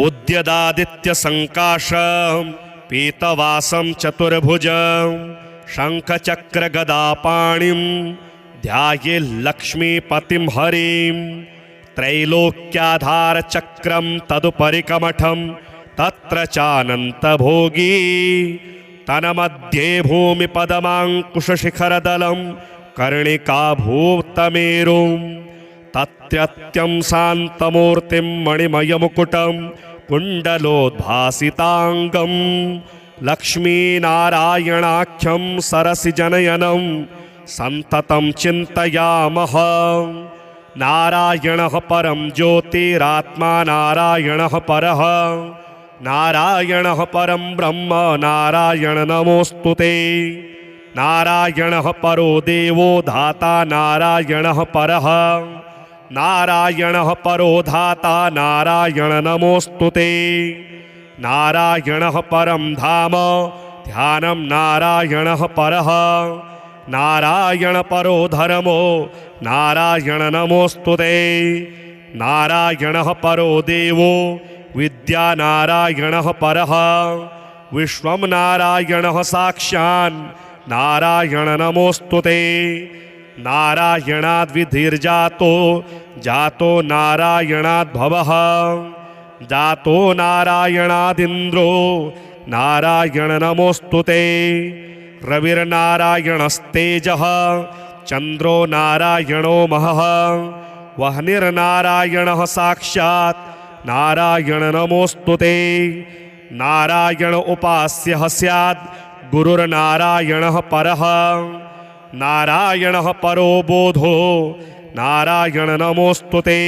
A: उद्यदादित्य संकाशं पीतवासं चतुर्भुजं शंखचक्र गदापाणिं ध्यायेल्लक्ष्मीपतिं हरिं त्रैलोक्याधार चक्रं तदुपरि कमठं तत्र चानन्तभोगी तन्मध्ये भूमिपदमाङ्कुशशिखरदलं कर्णिकाभूतमेरुं तत्रत्यं शान्तमूर्तिं मणिमयमुकुटं कुण्डलोद्भासिताङ्गं लक्ष्मीनारायणाख्यं सरसिजनयनं सन्ततं चिन्तयामः नारायणः परं ज्योतिरात्मा नारायणः परः नारायणः परं ब्रह्म नारायण नमोऽस्तुते नारायणः परो देवो धाता नारायणः परः नारायणः परो धाता नारायण नमोऽस्तुते नारायणः परं धाम ध्यानं नारायणः परः नारायण परो धर्मो नारायण नमोऽस्तुते नारायणः परो देवो विद्या नारायणः परः विश्वं नारायणः साक्षान् नारायण नमोऽस्तुते नारायणाद्विधिर्जातो जातो नारायणाद्भवः जातो नारायणादिन्द्रो नारायण नमोऽस्तुते रविर्नारायणस्तेजः चन्द्रो नारायणो महः वह्निर्नारायणः साक्षात् नारायण नमोऽस्तुते नारायण उपास्यः स्यात् गुरुर्नारायणः परः नारायणः परो बोधो नारायण नमोऽस्तुते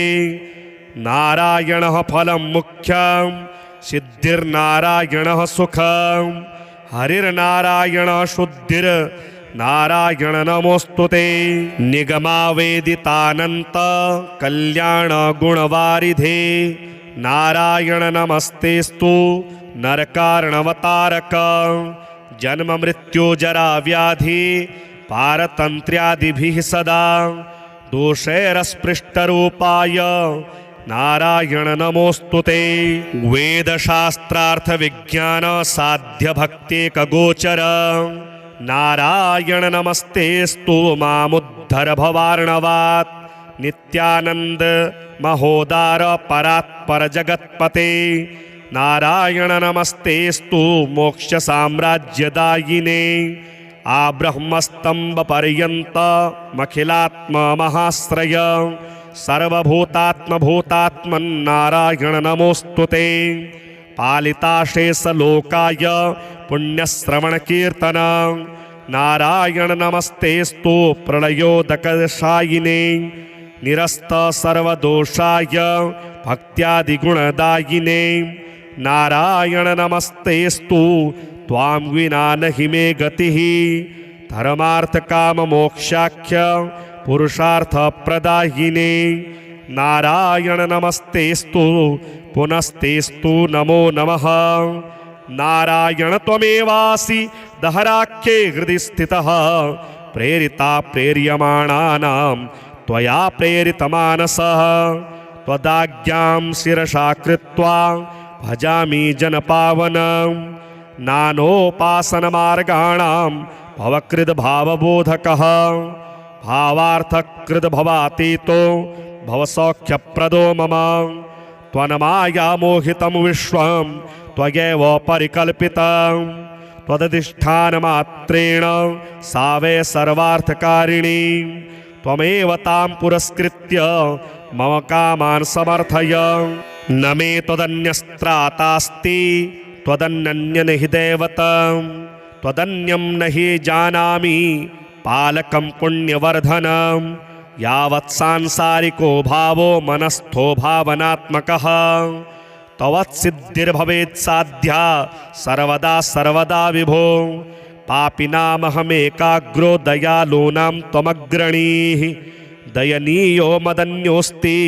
A: नारायणः फलं मुख्यं सिद्धिर्नारायणः सुखं हरिर्नारायणः शुद्धिर्नारायण नमोऽस्तुते निगमावेदितानन्त कल्याण गुणवारिधे नारायण नमस्तेस्तु नरकारणवतारक जन्म मृत्यु जरा व्याधि पारतन्त्र्यादिभिः सदा दोषैरस्पृष्टरूपाय नारायण नमोऽस्तुते वेदशास्त्रार्थ विज्ञान साध्य भक्तेकगोचर नारायण नमस्तेस्तु मामुद्धर भवार्णवात् नित्यानंद महोदार परात्पर जगत्पते नारायण नमस्तेस्तु मोक्ष साम्राज्यदायिने आब्रह्मस्तंभ पर्यंत मखिलात्म महाश्रय सर्वभूतात्म भूतात्मन् नारायण नमोस्तुते पालिताशेष लोकाय पुण्यश्रवण कीर्तन नारायण नमस्तेस्तु प्रलयोदकशायिने निरस्त सर्वदोषाय भक्त्यादिगुणदायिने नारायण नमस्तेस्तु त्वां विना नहि मे गतिः धर्मार्थ काम मोक्षाख्य पुरुषार्थ प्रदायिने नारायण नमस्तेस्तु पुनस्तेस्तु नमो नमः नारायण त्वमेवासि दहराख्ये हृदि स्थितः प्रेरिता प्रेर्यमाणानां त्वया प्रेरितमानसः त्वदाज्ञां शिरसा कृत्वा भजामि जनपावनं नानोपासनमार्गाणां भवकृद्भावबोधकः भावार्थकृत भवातीतो भवसौख्यप्रदो मम त्वन्माया मोहितं विश्वं त्वयैव परिकल्पितं त्वदधिष्ठानमात्रेण सा वै सर्वार्थकारिणी त्वमेव तां पुरस्कृत्य मम कामान् समर्थय न मे त्वदन्यस्त्रातास्ति त्वदन्यं हि दैवतं त्वदन्यं न हि जानामि पालकं पुण्यवर्धनं यावत् सांसारिको भावो मनस्थो भावनात्मकः तवत्सिद्धिर्भवेत् साध्या सर्वदा सर्वदा विभो पापिनामहमेकाग्रो दयालूनां त्वमग्रणीः दयनीयो मदन्योऽस्ति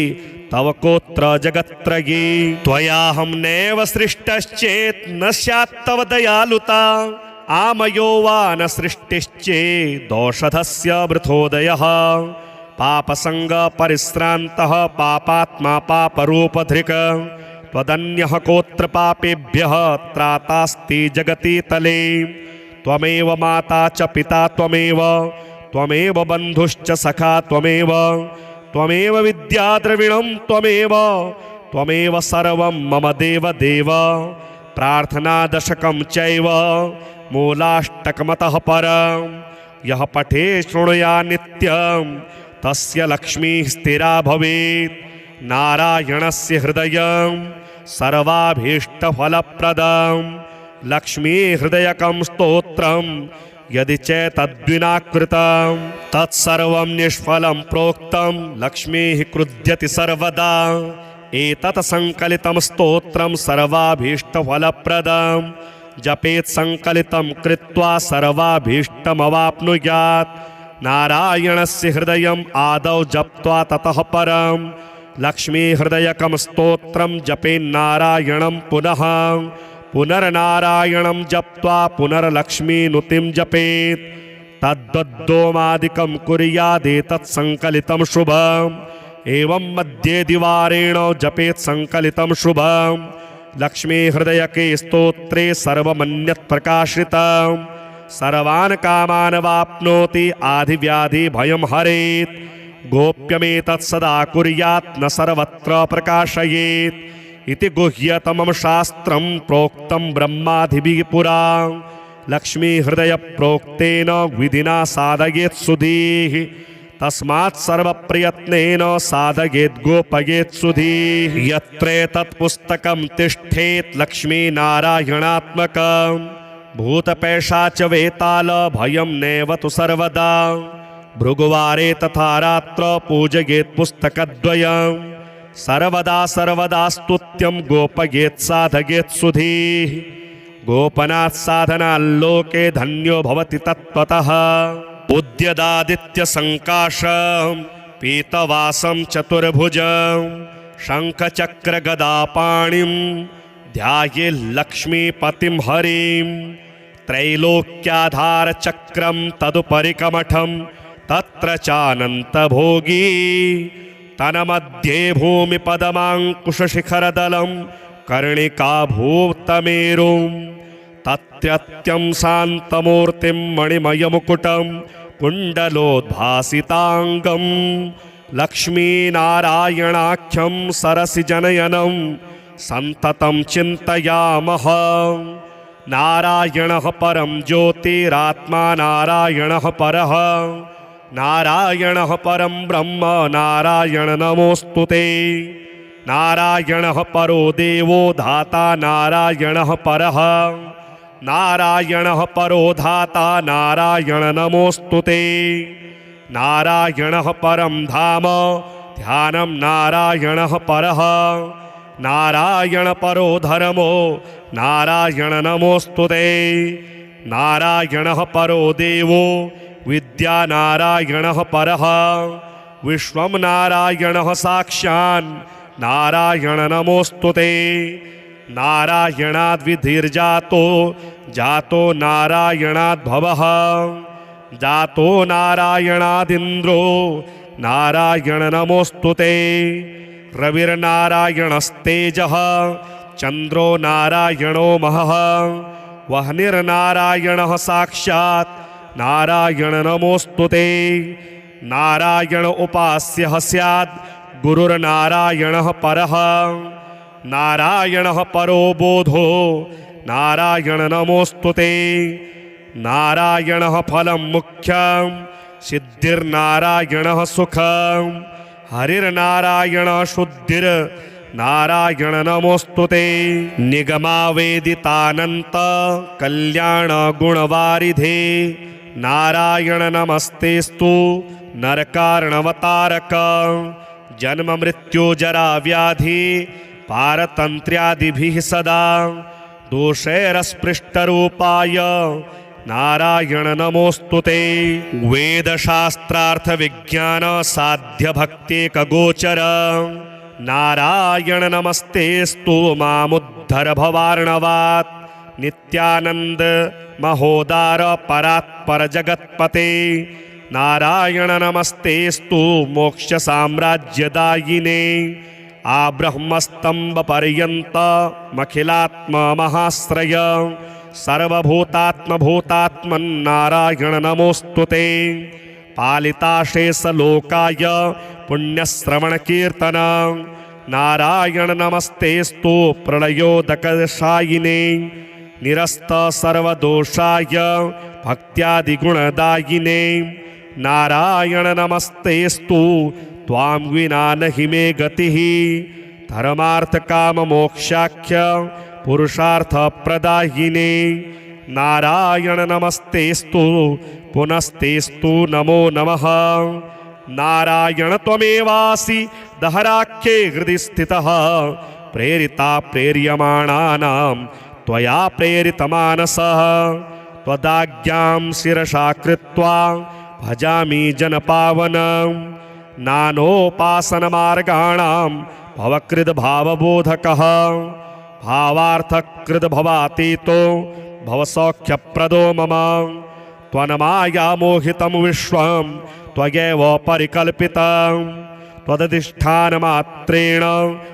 A: तव कोत्र जगत्त्रयी त्वयाहं नैव सृष्टश्चेत् न स्यात् तव दयालुता आमयो वा न सृष्टिश्चेदौषधस्य वृथोदयः पापसङ्गपरिश्रान्तः पापात्मा पापरूपधृक् त्वदन्यः कोत्र पापेभ्यः त्रातास्ति जगति तले त्वमेव माता च पिता त्वमेव बन्धुश्च सखा त्वमेव विद्या द्रविणं त्वमेव सर्वं मम देव प्रार्थनादशकं चैव मूलाष्टकमतः परं यः पठे शृणुया नित्यं तस्य लक्ष्मीः स्थिरा भवेत् नारायणस्य हृदयं सर्वाभीष्टफलप्रदं लक्ष्मीहृदयकं स्तोत्रं यदि चेतद्विना कृतं तत्सर्वं निष्फलं प्रोक्तं लक्ष्मीः क्रुध्यति सर्वदा एतत् संकलितं स्तोत्रं सर्वाभीष्टफलप्रदं जपेत् संकलितं कृत्वा सर्वाभीष्टमवाप्नुयात् नारायणस्य हृदयम् आदौ जप्त्वा ततः परं लक्ष्मीहृदयकं स्तोत्रं जपेन्नारायणं पुनर्नारायणं जप्त्वा पुनर्लक्ष्मीनुतिं जपेत् तद्वद्दोमादिकं कुर्यादेतत् संकलितं शुभम् एवं मध्ये द्विवारेण जपेत् संकलितं शुभम् लक्ष्मीहृदयके स्तोत्रे सर्वमन्यत् प्रकाशितं सर्वान् कामान् वाप्नोति आधिव्याधिभयं हरेत् गोप्यमेतत् सदा कुर्यात् न सर्वत्र प्रकाशयेत् इति गुह्यतमं शास्त्रं प्रोक्तं ब्रह्मादिभिः पुरा लक्ष्मीहृदयप्रोक्तेन विधिना साधयेत् सुधीः तस्मात् सर्वप्रयत्नेन साधयेत् गोपयेत् सुधीः यत्रेतत् पुस्तकं तिष्ठेत् लक्ष्मीनारायणात्मकं भूतपैशाच वेताल भयं नैव तु सर्वदा भृगुवारे तथा रात्र पूजयेत् पुस्तकद्वयं सर्वदा सर्वदा स्तुत्यं गोपयेत् साधयेत् सुधीः गोपनात् साधनाल्लोके धन्यो भवति तत्त्वतः उद्यदादित्यसङ्काशं पीतवासं चतुर्भुजं शङ्खचक्रगदापाणिं ध्यायेल्लक्ष्मीपतिं हरिं त्रैलोक्याधारचक्रं तदुपरिकमठं तत्र चानन्तभोगी तन्मध्ये भूमिपदमाङ्कुशशिखरदलं कर्णिकाभूतमेरुं तत्यत्यं शान्तमूर्तिं मणिमयमुकुटं कुण्डलोद्भासिताङ्गं लक्ष्मीनारायणाख्यं सरसिजनयनं सन्ततं चिन्तयामः नारायणः परं ज्योतिरात्मा नारायणः परः नारायणः परं ब्रह्म नारायण नमोऽस्तुते नारायणः परो देवो धाता नारायणः परः नारायणः परो धाता नारायण नमोऽस्तुते नारायणः परं धाम ध्यानं नारायणः परः नारायण परो धर्मो नारायण नमोऽस्तुते नारायणः परो देवो विद्या नारायणः परः विश्वं नारायणः साक्षान् नारायण नमोऽस्तुते नारायणाद्विधिर्जातो जातो नारायणाद्भवः जातो नारायणादिन्द्रो नारायण नमोऽस्तुते रविर्नारायणस्तेजः चन्द्रो नारायणो महः वह्निर्नारायणः साक्षात् नारायण नमोऽस्तुते नारायण उपास्यः स्यात् गुरुर्नारायणः परः। नारायणः परो बोधो नारायण नमोस्तुते। नारायणः फलं मुख्यं सिद्धिर्नारायणः सुखं। हरिर्नारायण शुद्धिर् नारायण नमोस्तुते। निगमावेदितानंत कल्याण गुणवारिधे नारायण नमस्तेस्तु नरकारणवतारक। जन्म मृत्यु जरा व्याधि पारतंत्र्यादिभिः सदा दोषैरस्पृष्टरूपाय नारायण नमोस्तुते। वेदशास्त्रार्थ विज्ञान साध्य भक्तेकगोचर नारायण नमस्तेस्तु मामुद्धर भवार्णवात्। नित्यानंद महोदार परात्पर जगत्पते नारायण नमस्तेस्तु मोक्ष साम्राज्यदायिने। आब्रह्मस्तंभ पर्यंत मखिलात्म महाश्रय सर्वभूतात्म भूतात्मन् नारायण नमोस्तुते। पालिताशेषलोकाय पुण्यश्रवण कीर्तन नारायण नमस्तेस्तु प्रलयोदकशायिने। निरस्त सर्वदोषाय भक्त्यादिगुणदायिने नारायण नमस्तेस्तु त्वां विना नहि मे गतिः। धर्मार्थ काम मोक्षाख्य पुरुषार्थ प्रदायिने नारायण नमस्तेस्तु पुनस्तेस्तु नमो नमः। नारायण त्वमेवासि दहराख्ये हृदि स्थितः प्रेरिता प्रेर्यमाणानां त्वया प्रेरितमानसः। त्वदाज्ञां शिरसा कृत्वा भजामि जनपावनं। नानोपासनमार्गाणां भवकृद्भावबोधकः। भावार्थकृद्भवातीतो भवसौख्यप्रदो मम। त्वन्माया मोहितं विश्वं त्वयैव परिकल्पितं। त्वदधिष्ठानमात्रेण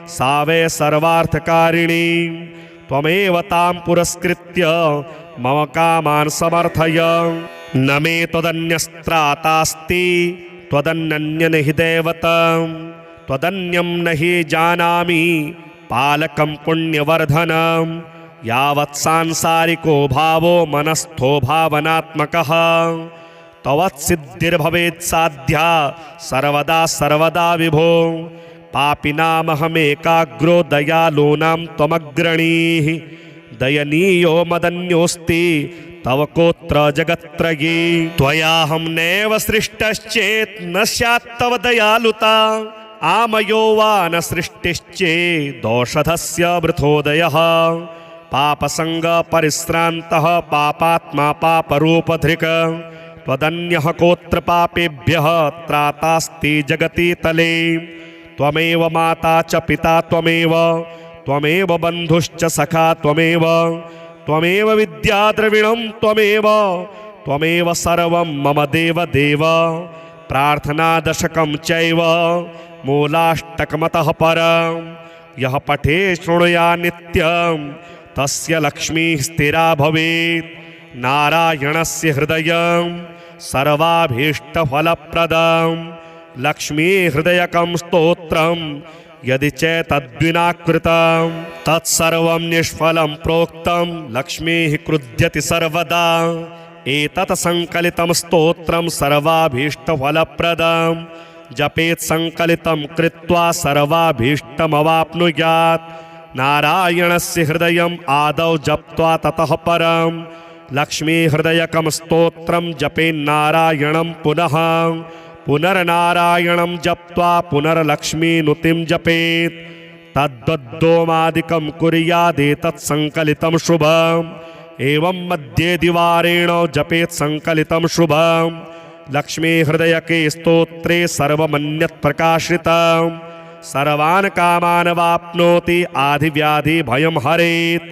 A: सा वै सर्वार्थकारिणी। त्वमेव तां पुरस्कृत्य मम कामान् समर्थय। न मे त्वदन्यस्त्रातास्ति त्वदन्यं नहि दैवतं। त्वदन्यं नहि जानामि पालकं पुण्यवर्धनं। यावत् सांसारिको भावो मनस्थो भावनात्मकः तवत्सिद्धिर्भवेत् साध्या सर्वदा सर्वदा विभो। पापिनामहमेकाग्रो दयालूनां त्वमग्रणीः। दयनीयो मदन्योऽस्ति तव कोत्र जगत्त्रयी। त्वयाहं नैव सृष्टश्चेत् न स्यात् तव दयालुता। आमयो वा न सृष्टिश्चेदौषधस्य वृथोदयः। पापसंग परिश्रान्तः पापात्मा पापरूपधृक्। त्वदन्यः कोत्र पापेभ्यः त्रातास्ति जगति तले। त्वमेव माता च पिता त्वमेव। त्वमेव बन्धुश्च सखा त्वमेव। त्वमेव विद्या द्रविणं त्वमेव। त्वमेव सर्वं मम देव देव। प्रार्थनादशकं चैव मूलाष्टकमतः परं। यः पठे शृणुया नित्यं तस्य लक्ष्मीः स्थिरा भवेत्। नारायणस्य हृदयं सर्वाभीष्टफलप्रदं। लक्ष्मीहृदयकं स्तोत्रं यदि चैतद्विना कृतं तत्सर्वं निष्फलं प्रोक्तं। लक्ष्मीः क्रुध्यति सर्वदा। एतत् संकलितं स्तोत्रं सर्वाभीष्टफलप्रदं। जपेत् संकलितं कृत्वा सर्वाभीष्टमवाप्नुयात्। नारायणस्य हृदयम् आदौ जप्त्वा ततः परं लक्ष्मीहृदयकं स्तोत्रं जपेन्नारायणं पुनः। पुनर्नारायणं जप्त्वा पुनर्लक्ष्मीनुतिं जपेत्। तद्वद्दोमादिकं कुर्यादेतत् संकलितं शुभम्। एवं मध्ये द्विवारेण जपेत् संकलितं शुभम्। लक्ष्मीहृदयके स्तोत्रे सर्वमन्यत् प्रकाशितं। सर्वान् कामान् वाप्नोति आधिव्याधि भयं हरेत्।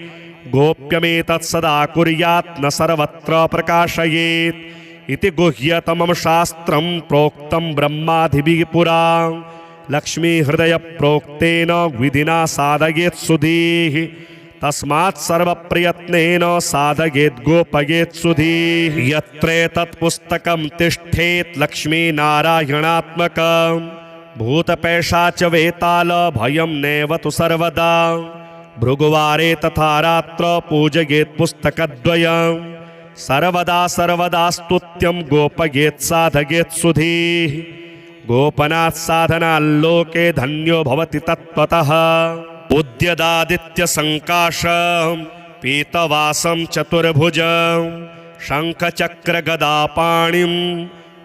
A: गोप्यमेतत् सदा कुर्यात् न सर्वत्र प्रकाशयेत्। इति गुह्यतमं शास्त्रं प्रोक्तं ब्रह्मादिभिः पुरा। लक्ष्मीहृदय प्रोक्तेन विधिना साधयेत् सुधीः। तस्मात् सर्वप्रयत्नेन साधयेत् गोपयेत् सुधीः। यत्रेतत् पुस्तकं तिष्ठेत् लक्ष्मीनारायणात्मकम् भूतपैशाच वेताल भयं नैव तु सर्वदा। भृगुवारे तथा रात्र पूजयेत् पुस्तकद्वयम् सर्वदा सर्वदा स्तुत्यं गोपयेत् साधयेत् सुधीः। गोपनात् साधनाल्लोके धन्यो भवति तत्त्वतः। उद्यदादित्य संकाशं पीतवासं चतुर्भुजं शङ्खचक्रगदापाणिं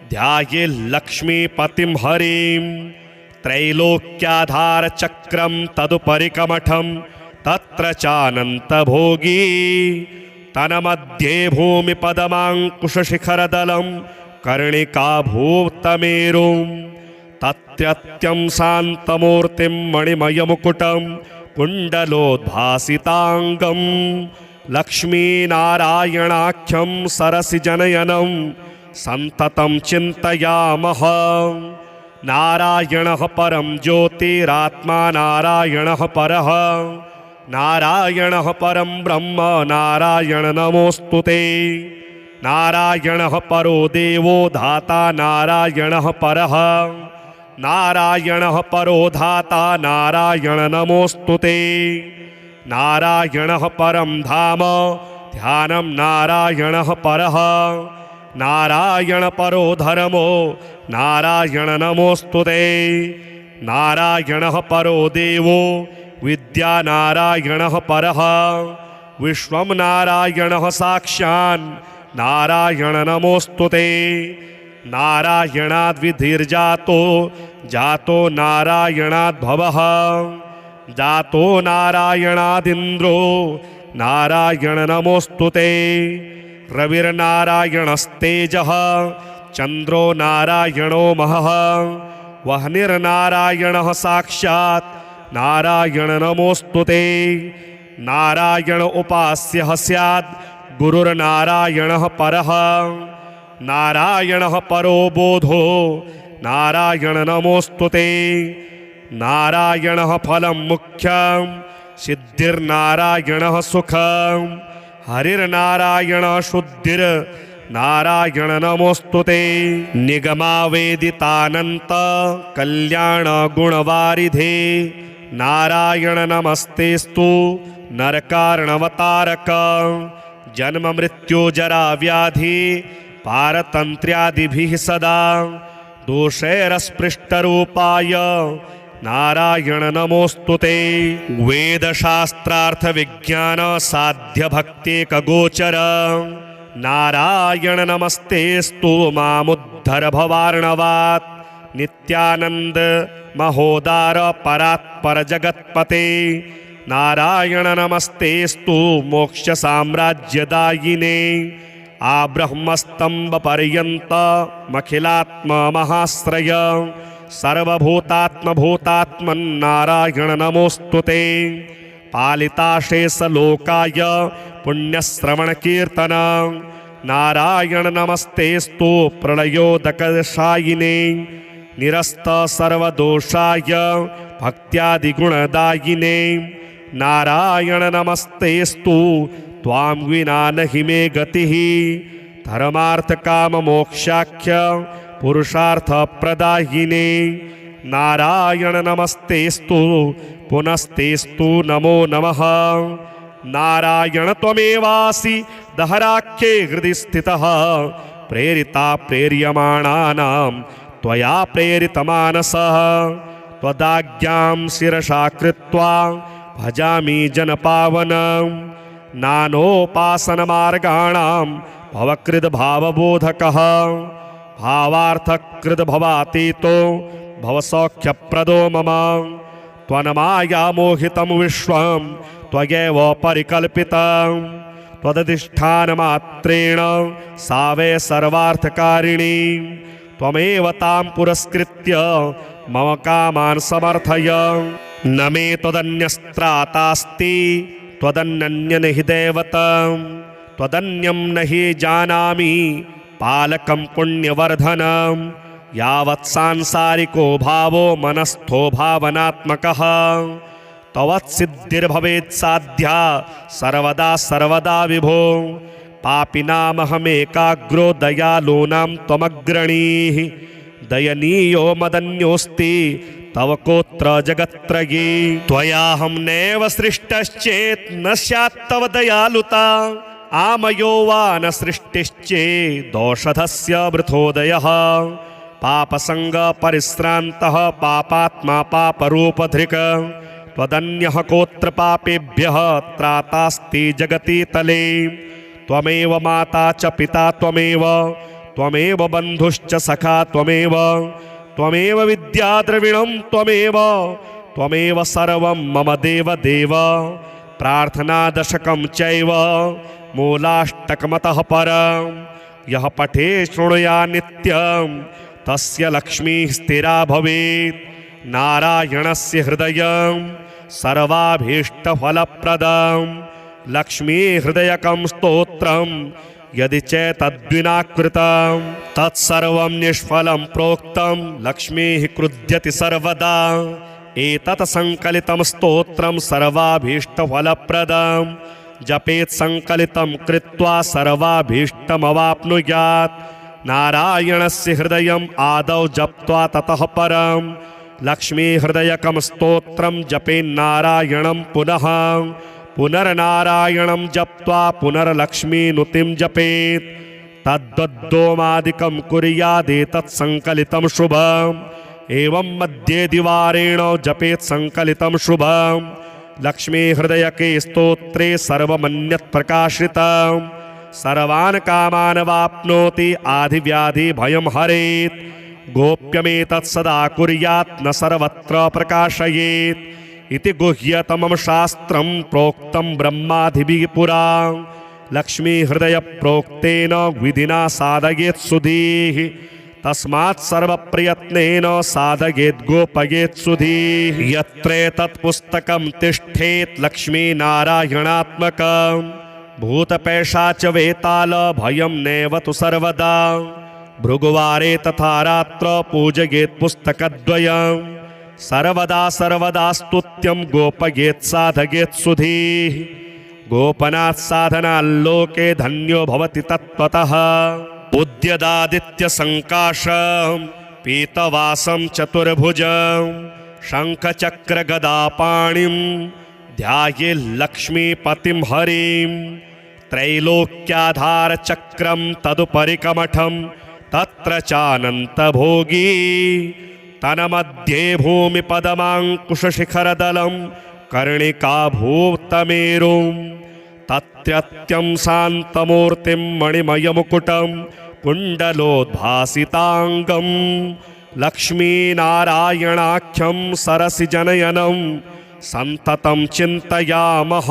A: ध्यायेल्लक्ष्मीपतिं हरिं। त्रैलोक्याधारचक्रं तदुपरि कमठं तत्र चानन्तभोगी। तन्मध्ये भूमिपदमाङ्कुशशिखरदलं कर्णिकाभूतमेरुं तत्रत्यं शान्तमूर्तिं मणिमयमुकुटं कुण्डलोद्भासिताङ्गं लक्ष्मीनारायणाख्यं सरसिजनयनं सन्ततं चिन्तयामः। नारायणः परं ज्योतिरात्मा नारायणः परः नारायणः परं ब्रह्म नारायण नमोऽस्तुते। नारायणः परो देवो धाता नारायणः परः नारायणः परो धाता नारायण नमोऽस्तुते। नारायणः परं धाम ध्यानं नारायणः परः नारायण परो धर्मो नारायण नमोऽस्तुते। नारायणः परो देवो विद्या नारायणः परः विश्वं नारायणः साक्षान् नारायण नमोऽस्तुते। नारायणाद्विधिर्जातो जातो नारायणाद्भवः जातो नारायणादिन्द्रो नारायण नमोऽस्तुते। रविर्नारायणस्तेजः चन्द्रो नारायणो महः वह्निर्नारायणः साक्षात् नारायण नमोऽस्तुते। नारायण उपास्यः स्यात् गुरुर्नारायणः परः नारायणः परो बोधो नारायण नमोऽस्तुते। नारायणः फलं मुख्यं सिद्धिर्नारायणः सुखं हरिर्नारायण शुद्धिर्नारायण नमोऽस्तुते। निगमावेदितानन्त कल्याण गुणवारिधे नारायण नमस्तेस्तु नरकार्णवतारक। जन्म मृत्यु जरा व्याधि पारतन्त्र्यादिभिः सदा दोषैरस्पृष्टरूपाय नारायण नमोऽस्तुते। वेदशास्त्रार्थ विज्ञान साध्य भक्तेकगोचर नारायण नमस्तेस्तु मामुद्धर भवार्णवात्। नित्यानंद महोदार परात्पर जगत्पते नारायण नमस्तेस्तु मोक्ष साम्राज्यदायिने। आब्रह्मस्तंभ पर्यंत मखिलात्म महाश्रय सर्वभूतात्म भूतात्मन् नारायण नमोस्तुते। पालिताशेष लोकाय पुण्यश्रवण कीर्तन नारायण नमस्तेस्तु प्रलयोदकशायिने। निरस्त सर्वदोषाय भक्त्यादिगुणदायिने नारायण नमस्तेस्तु। त्वां विना नहि मे गतिः धर्मार्थ काम मोक्षाख्य पुरुषार्थ प्रदायिने नारायण नमस्तेस्तु। पुनस्तेस्तु नमो नमः। नारायण त्वमेवासि दहराख्ये हृदि स्थितः प्रेरिता प्रेर्यमाणानां त्वया प्रेरितमानसः। त्वदाज्ञां शिरसा कृत्वा भजामि जनपावनं नानोपासनमार्गाणां भवकृद्भावबोधकः। भावार्थकृद्भवातीतो भवसौख्यप्रदो मम। त्वन्मायामोहितं विश्वं त्वयैव परिकल्पितं। त्वदधिष्ठानमात्रेण सा वै सर्वार्थकारिणी। त्वमेव तां पुरस्कृत्य मम कामान् समर्थय। न मे त्वदन्यस्त्रातास्ति त्वदन्यं नहि दैवतं। त्वदन्यं नहि जानामि पालकं पुण्यवर्धनं। यावत् सांसारिको भावो मनस्थो भावनात्मकः तवत्सिद्धिर्भवेत् साध्या सर्वदा सर्वदा विभो। पापिनामहमेकाग्रो दयालूनां त्वमग्रणीः। दयनीयो मदन्योऽस्ति तव कोत्र जगत्त्रयी। त्वयाहं नैव सृष्टश्चेत् न स्यात् तव दयालुता। आमयो वा न सृष्टिश्चेत् दोषधस्य वृथोदयः। पापसङ्गपरिश्रान्तः पापात्मा पापरूपधृक्। त्वदन्यः कोत्र पापेभ्यः त्रातास्ति जगति तले। त्वमेव माता च पिता त्वमेव, त्वमेव बन्धुश्च सखा त्वमेव, त्वमेव विद्या द्रविणं त्वमेव, त्वमेव सर्वं मम देव देव। प्रार्थनादशकं चैव मूलाष्टकमतः परं यः पठे शृणुया नित्यं तस्य लक्ष्मीः स्थिरा भवेत्। नारायणस्य हृदयं सर्वाभीष्टफलप्रदं लक्ष्मी हृदयकं स्तोत्रं यदि च तद्विना कृतं तत्सर्वं निष्फलं प्रोक्तं लक्ष्मीः क्रुध्यति सर्वदा। एतत् संकलितं स्तोत्रं सर्वाभीष्टफलप्रदं जपेत् संकलितं कृत्वा सर्वाभीष्टमवाप्नुयात्। नारायणस्य हृदयम् आदौ जप्त्वा ततः परं लक्ष्मी हृदयकं स्तोत्रं जपेन्नारायणं पुनः। पुनर्नारायणं जप्त्वा पुनर्लक्ष्मीनुतिं जपेत्। तद्वद्दोमादिकं कुर्यादेतत् संकलितं शुभम्। एवं मध्ये द्विवारेण जपेत् संकलितं शुभम्। लक्ष्मी हृदयके स्तोत्रे सर्वमन्यत् प्रकाशितं। सर्वान् कामान् वाप्नोति आधिव्याधि भयं हरेत्। गोप्यमेतत् सदा कुर्यात् न सर्वत्र प्रकाशयेत्। इति गुह्यतमं शास्त्रं प्रोक्तं ब्रह्मादिभिः पुरा। लक्ष्मी हृदय प्रोक्तेन विधिना साधयेत् सुधीः। तस्मात् सर्वप्रयत्नेन साधयेत् गोपयेत् सुधीः। यत्रेतत् पुस्तकं तिष्ठेत् लक्ष्मीनारायणात्मकं भूतपैशाच वेताल भयं नैव तु सर्वदा। भृगुवारे तथा रात्र पूजयेत् पुस्तकद्वयम्। सर्वदा सर्वदा स्तुत्यं गोपयेत् साधयेत् सुधीः। गोपनात् साधनाल्लोके धन्यो भवति तत्त्वतः। उद्यदादित्यसङ्काशं पीतवासं चतुर्भुजं शङ्खचक्रगदापाणिं ध्यायेल्लक्ष्मीपतिं हरिं। त्रैलोक्याधारचक्रं तदुपरि कमठं तत्र चानन्तभोगी। तन्मध्ये भूमिपदमाङ्कुशशिखरदलं कर्णिकाभूतमेरुं। तत्रत्यं शान्तमूर्तिं मणिमयमुकुटं कुण्डलोद्भासिताङ्गं। लक्ष्मीनारायणाख्यं सरसिजनयनं सन्ततं चिन्तयामः।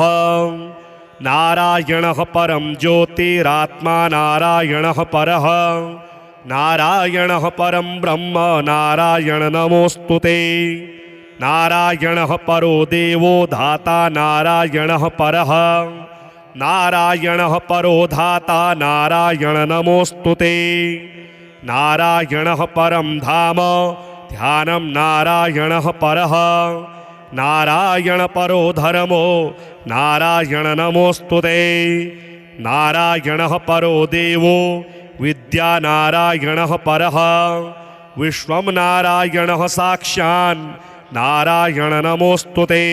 A: नारायणः परं ज्योतिरात्मा नारायणः परः। नारायणः परं ब्रह्म नारायण नमोऽस्तु ते। नारायणः परो देवो धाता नारायणः परः। नारायणः परो धाता नारायण नमोऽस्तु ते। नारायणः परं धाम ध्यानं नारायणः परः। नारायण परो धर्मो नारायण नमोऽस्तु ते। नारायणः परो देवो विद्या नारायणः परः। विश्वं नारायणः साक्षान् नारायण नमोऽस्तु ते।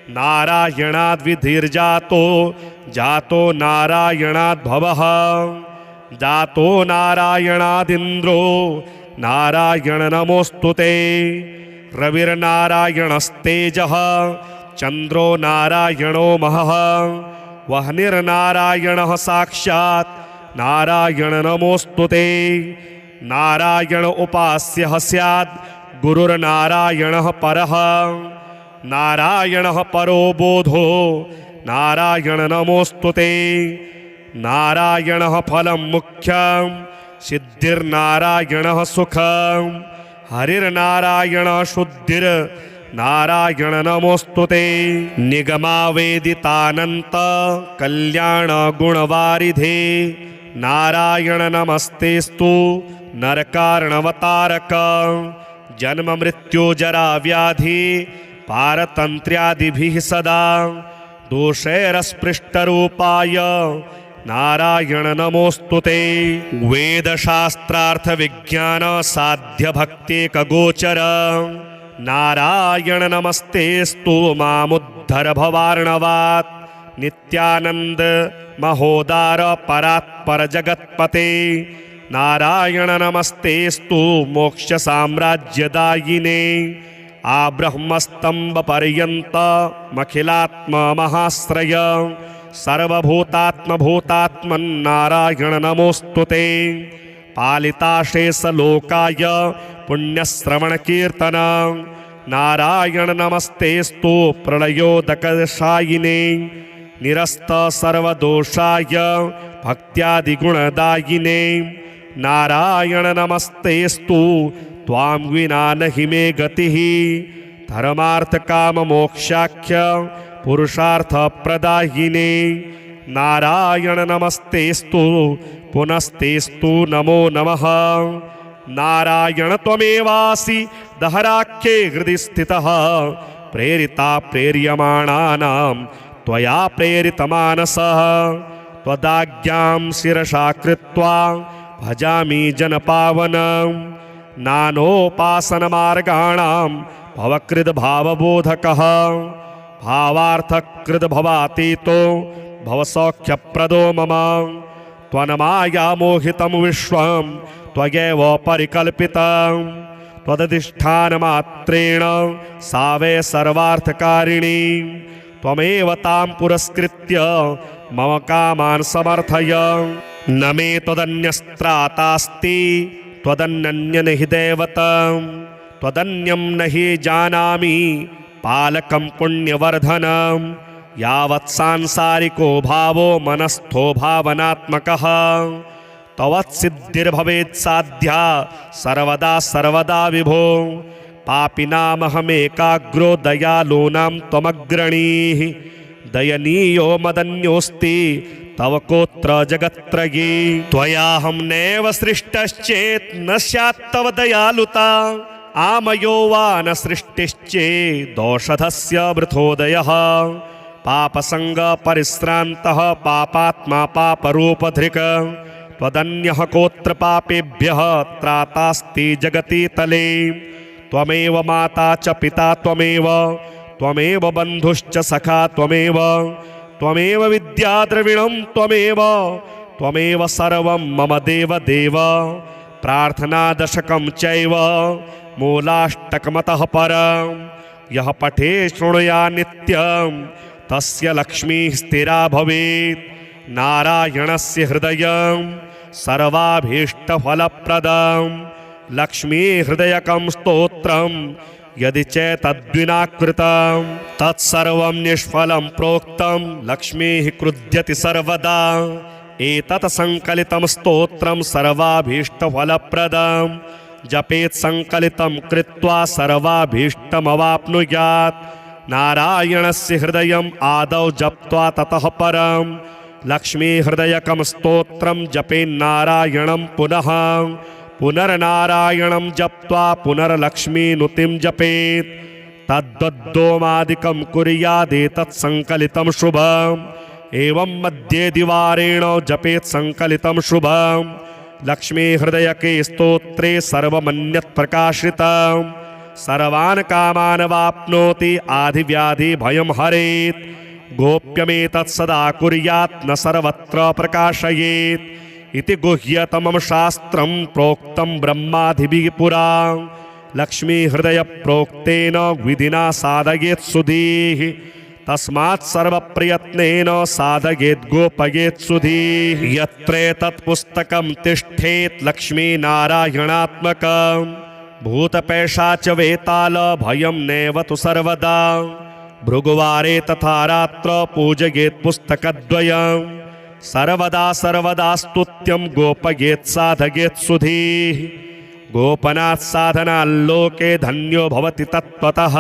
A: नारायणाद्विधिर्जातो जातो नारायणाद्भवः। जातो नारायणादिन्द्रो नारायण नमोऽस्तु ते। रविर्नारायणस्तेजः चन्द्रो नारायणो महः। वह्निर्नारायणः साक्षात् नारायण नमोऽस्तु ते। नारायण उपास्यः स्यात् गुरुर्नारायणः परः। नारायणः परो बोधो नारायण नमोऽस्तु ते। नारायणः फलं मुख्यं सिद्धिर्नारायणः सुखं। हरिर्नारायणः शुद्धिर्नारायण नमोऽस्तु ते। निगमावेदितानन्त कल्याण गुणवारिधे नारायण नमस्तेस्तु नरकारणवतारक। जन्म मृत्यु जरा व्याधि पारतन्त्र्यादिभिः सदा दोषैरस्पृष्टरूपाय नारायण नमोऽस्तुते। वेदशास्त्रार्थविज्ञानसाध्यभक्तेकगोचर नारायण नमस्तेस्तु मामुद्धर भवार्णवात्। नित्यानंद महोदार परात्पर जगत्पते नारायण नमस्तेस्तु मोक्ष साम्राज्यदायिने। आब्रह्मस्तंभ पर्यंत मखिलात्म महाश्रय सर्वभूतात्म भूतात्मन् नारायण नमोस्तुते। पालिताशेष लोकाय पुण्यश्रवण कीर्तन नारायण नमस्तेस्तु प्रलयोदकशायिने। निरस्त सर्वदोषाय भक्त्यादिगुणदायिने नारायण नमस्तेस्तु त्वां विना नहि मे गतिः। धर्मार्थ काम मोक्षाख्य पुरुषार्थ प्रदायिने नारायण नमस्तेस्तु पुनस्तेस्तु नमो नमः। नारायण त्वमेवासि दहराख्ये हृदि स्थितः प्रेरिता प्रेर्यमाणानां त्वया प्रेरितमानसः। त्वदाज्ञां शिरसा कृत्वा भजामि जनपावनं नानोपासनमार्गाणां भवकृद्भावबोधकः। भावार्थकृद्भवातीतो भवसौख्यप्रदो मम। त्वन्मायामोहितं विश्वं त्वयैव परिकल्पितं। त्वदधिष्ठानमात्रेण सा वै सर्वार्थकारिणी। त्वमेव तां पुरस्कृत्य मम कामान् समर्थय। न मे त्वदन्यस्त्रातास्ति त्वदन्यं नहि दैवतं। त्वदन्यं नहि जानामि पालकं पुण्यवर्धनं। यावत् सांसारिको भावो मनस्थो भावनात्मकः तवत्सिद्धिर्भवेत् साध्या सर्वदा सर्वदा विभो। पापिनामहमेकाग्रो दयालूनां त्वमग्रणीः। दयनीयो मदन्योऽस्ति तव कोत्र जगत्त्रयी। त्वयाहं नैव सृष्टश्चेत् न स्यात् तव दयालुता। आमयो वा न सृष्टिश्चेदौषधस्य वृथोदयः। पापसंग परिश्रान्तः पापात्मा पापरूपधृक्। त्वदन्यः कोत्र पापेभ्यः त्रातास्ति जगति तले। त्वमेव माता च पिता त्वमेव। त्वमेव बन्धुश्च सखा त्वमेव। त्वमेव विद्या द्रविणं त्वमेव। त्वमेव सर्वं मम देव देव। प्रार्थना दशकं चैव मूलाष्टकमतः परं। यः पठे शृणुया नित्यं तस्य लक्ष्मीः स्थिरा भवेत्। नारायणस्य हृदयं सर्वाभीष्टफलप्रदं। लक्ष्मी हृदयकं स्तोत्रं यदि चेतद्विना कृतं तत्सर्वं निष्फलं प्रोक्तं। लक्ष्मीः क्रुध्यति सर्वदा। एतत् संकलितं स्तोत्रं सर्वाभीष्टफलप्रदं। जपेत् संकलितं कृत्वा सर्वाभीष्टमवाप्नुयात्। नारायणस्य हृदयम् आदौ जप्त्वा ततः परं लक्ष्मी हृदयकं स्तोत्रं जपेन्नारायणं पुनः। पुनर्नारायणं जप्त्वा पुनर्लक्ष्मीनुतिं जपेत्। तद्वद्दोमादिकं कुर्यादेतत् संकलितं शुभम्। एवं मध्ये द्विवारेण जपेत् संकलितं शुभम्। लक्ष्मी हृदयके स्तोत्रे सर्वमन्यत् प्रकाशितं। सर्वान् कामान् वाप्नोति आधिव्याधि भयं हरेत्। गोप्यमेतत् सदा कुर्यात् न सर्वत्र प्रकाशयेत्। इति गुह्यतमं शास्त्रं प्रोक्तं ब्रह्मादिभिः पुरा। लक्ष्मी हृदय प्रोक्तेन विधिना साधयेत् सुधीः। तस्मात् सर्वप्रयत्नेन साधयेत् गोपयेत् सुधीः। यत्रेतत् पुस्तकं तिष्ठेत् लक्ष्मी नारायणात्मकं। भूतपैशाच वेताल भयं नैव तु सर्वदा। भृगुवारे तथा रात्र पूजयेत् पुस्तकद्वयं। सर्वदा सर्वदा स्तुत्यं गोपयेत् साधयेत् सुधीः। गोपनात् साधनाल्लोके धन्यो भवति तत्त्वतः।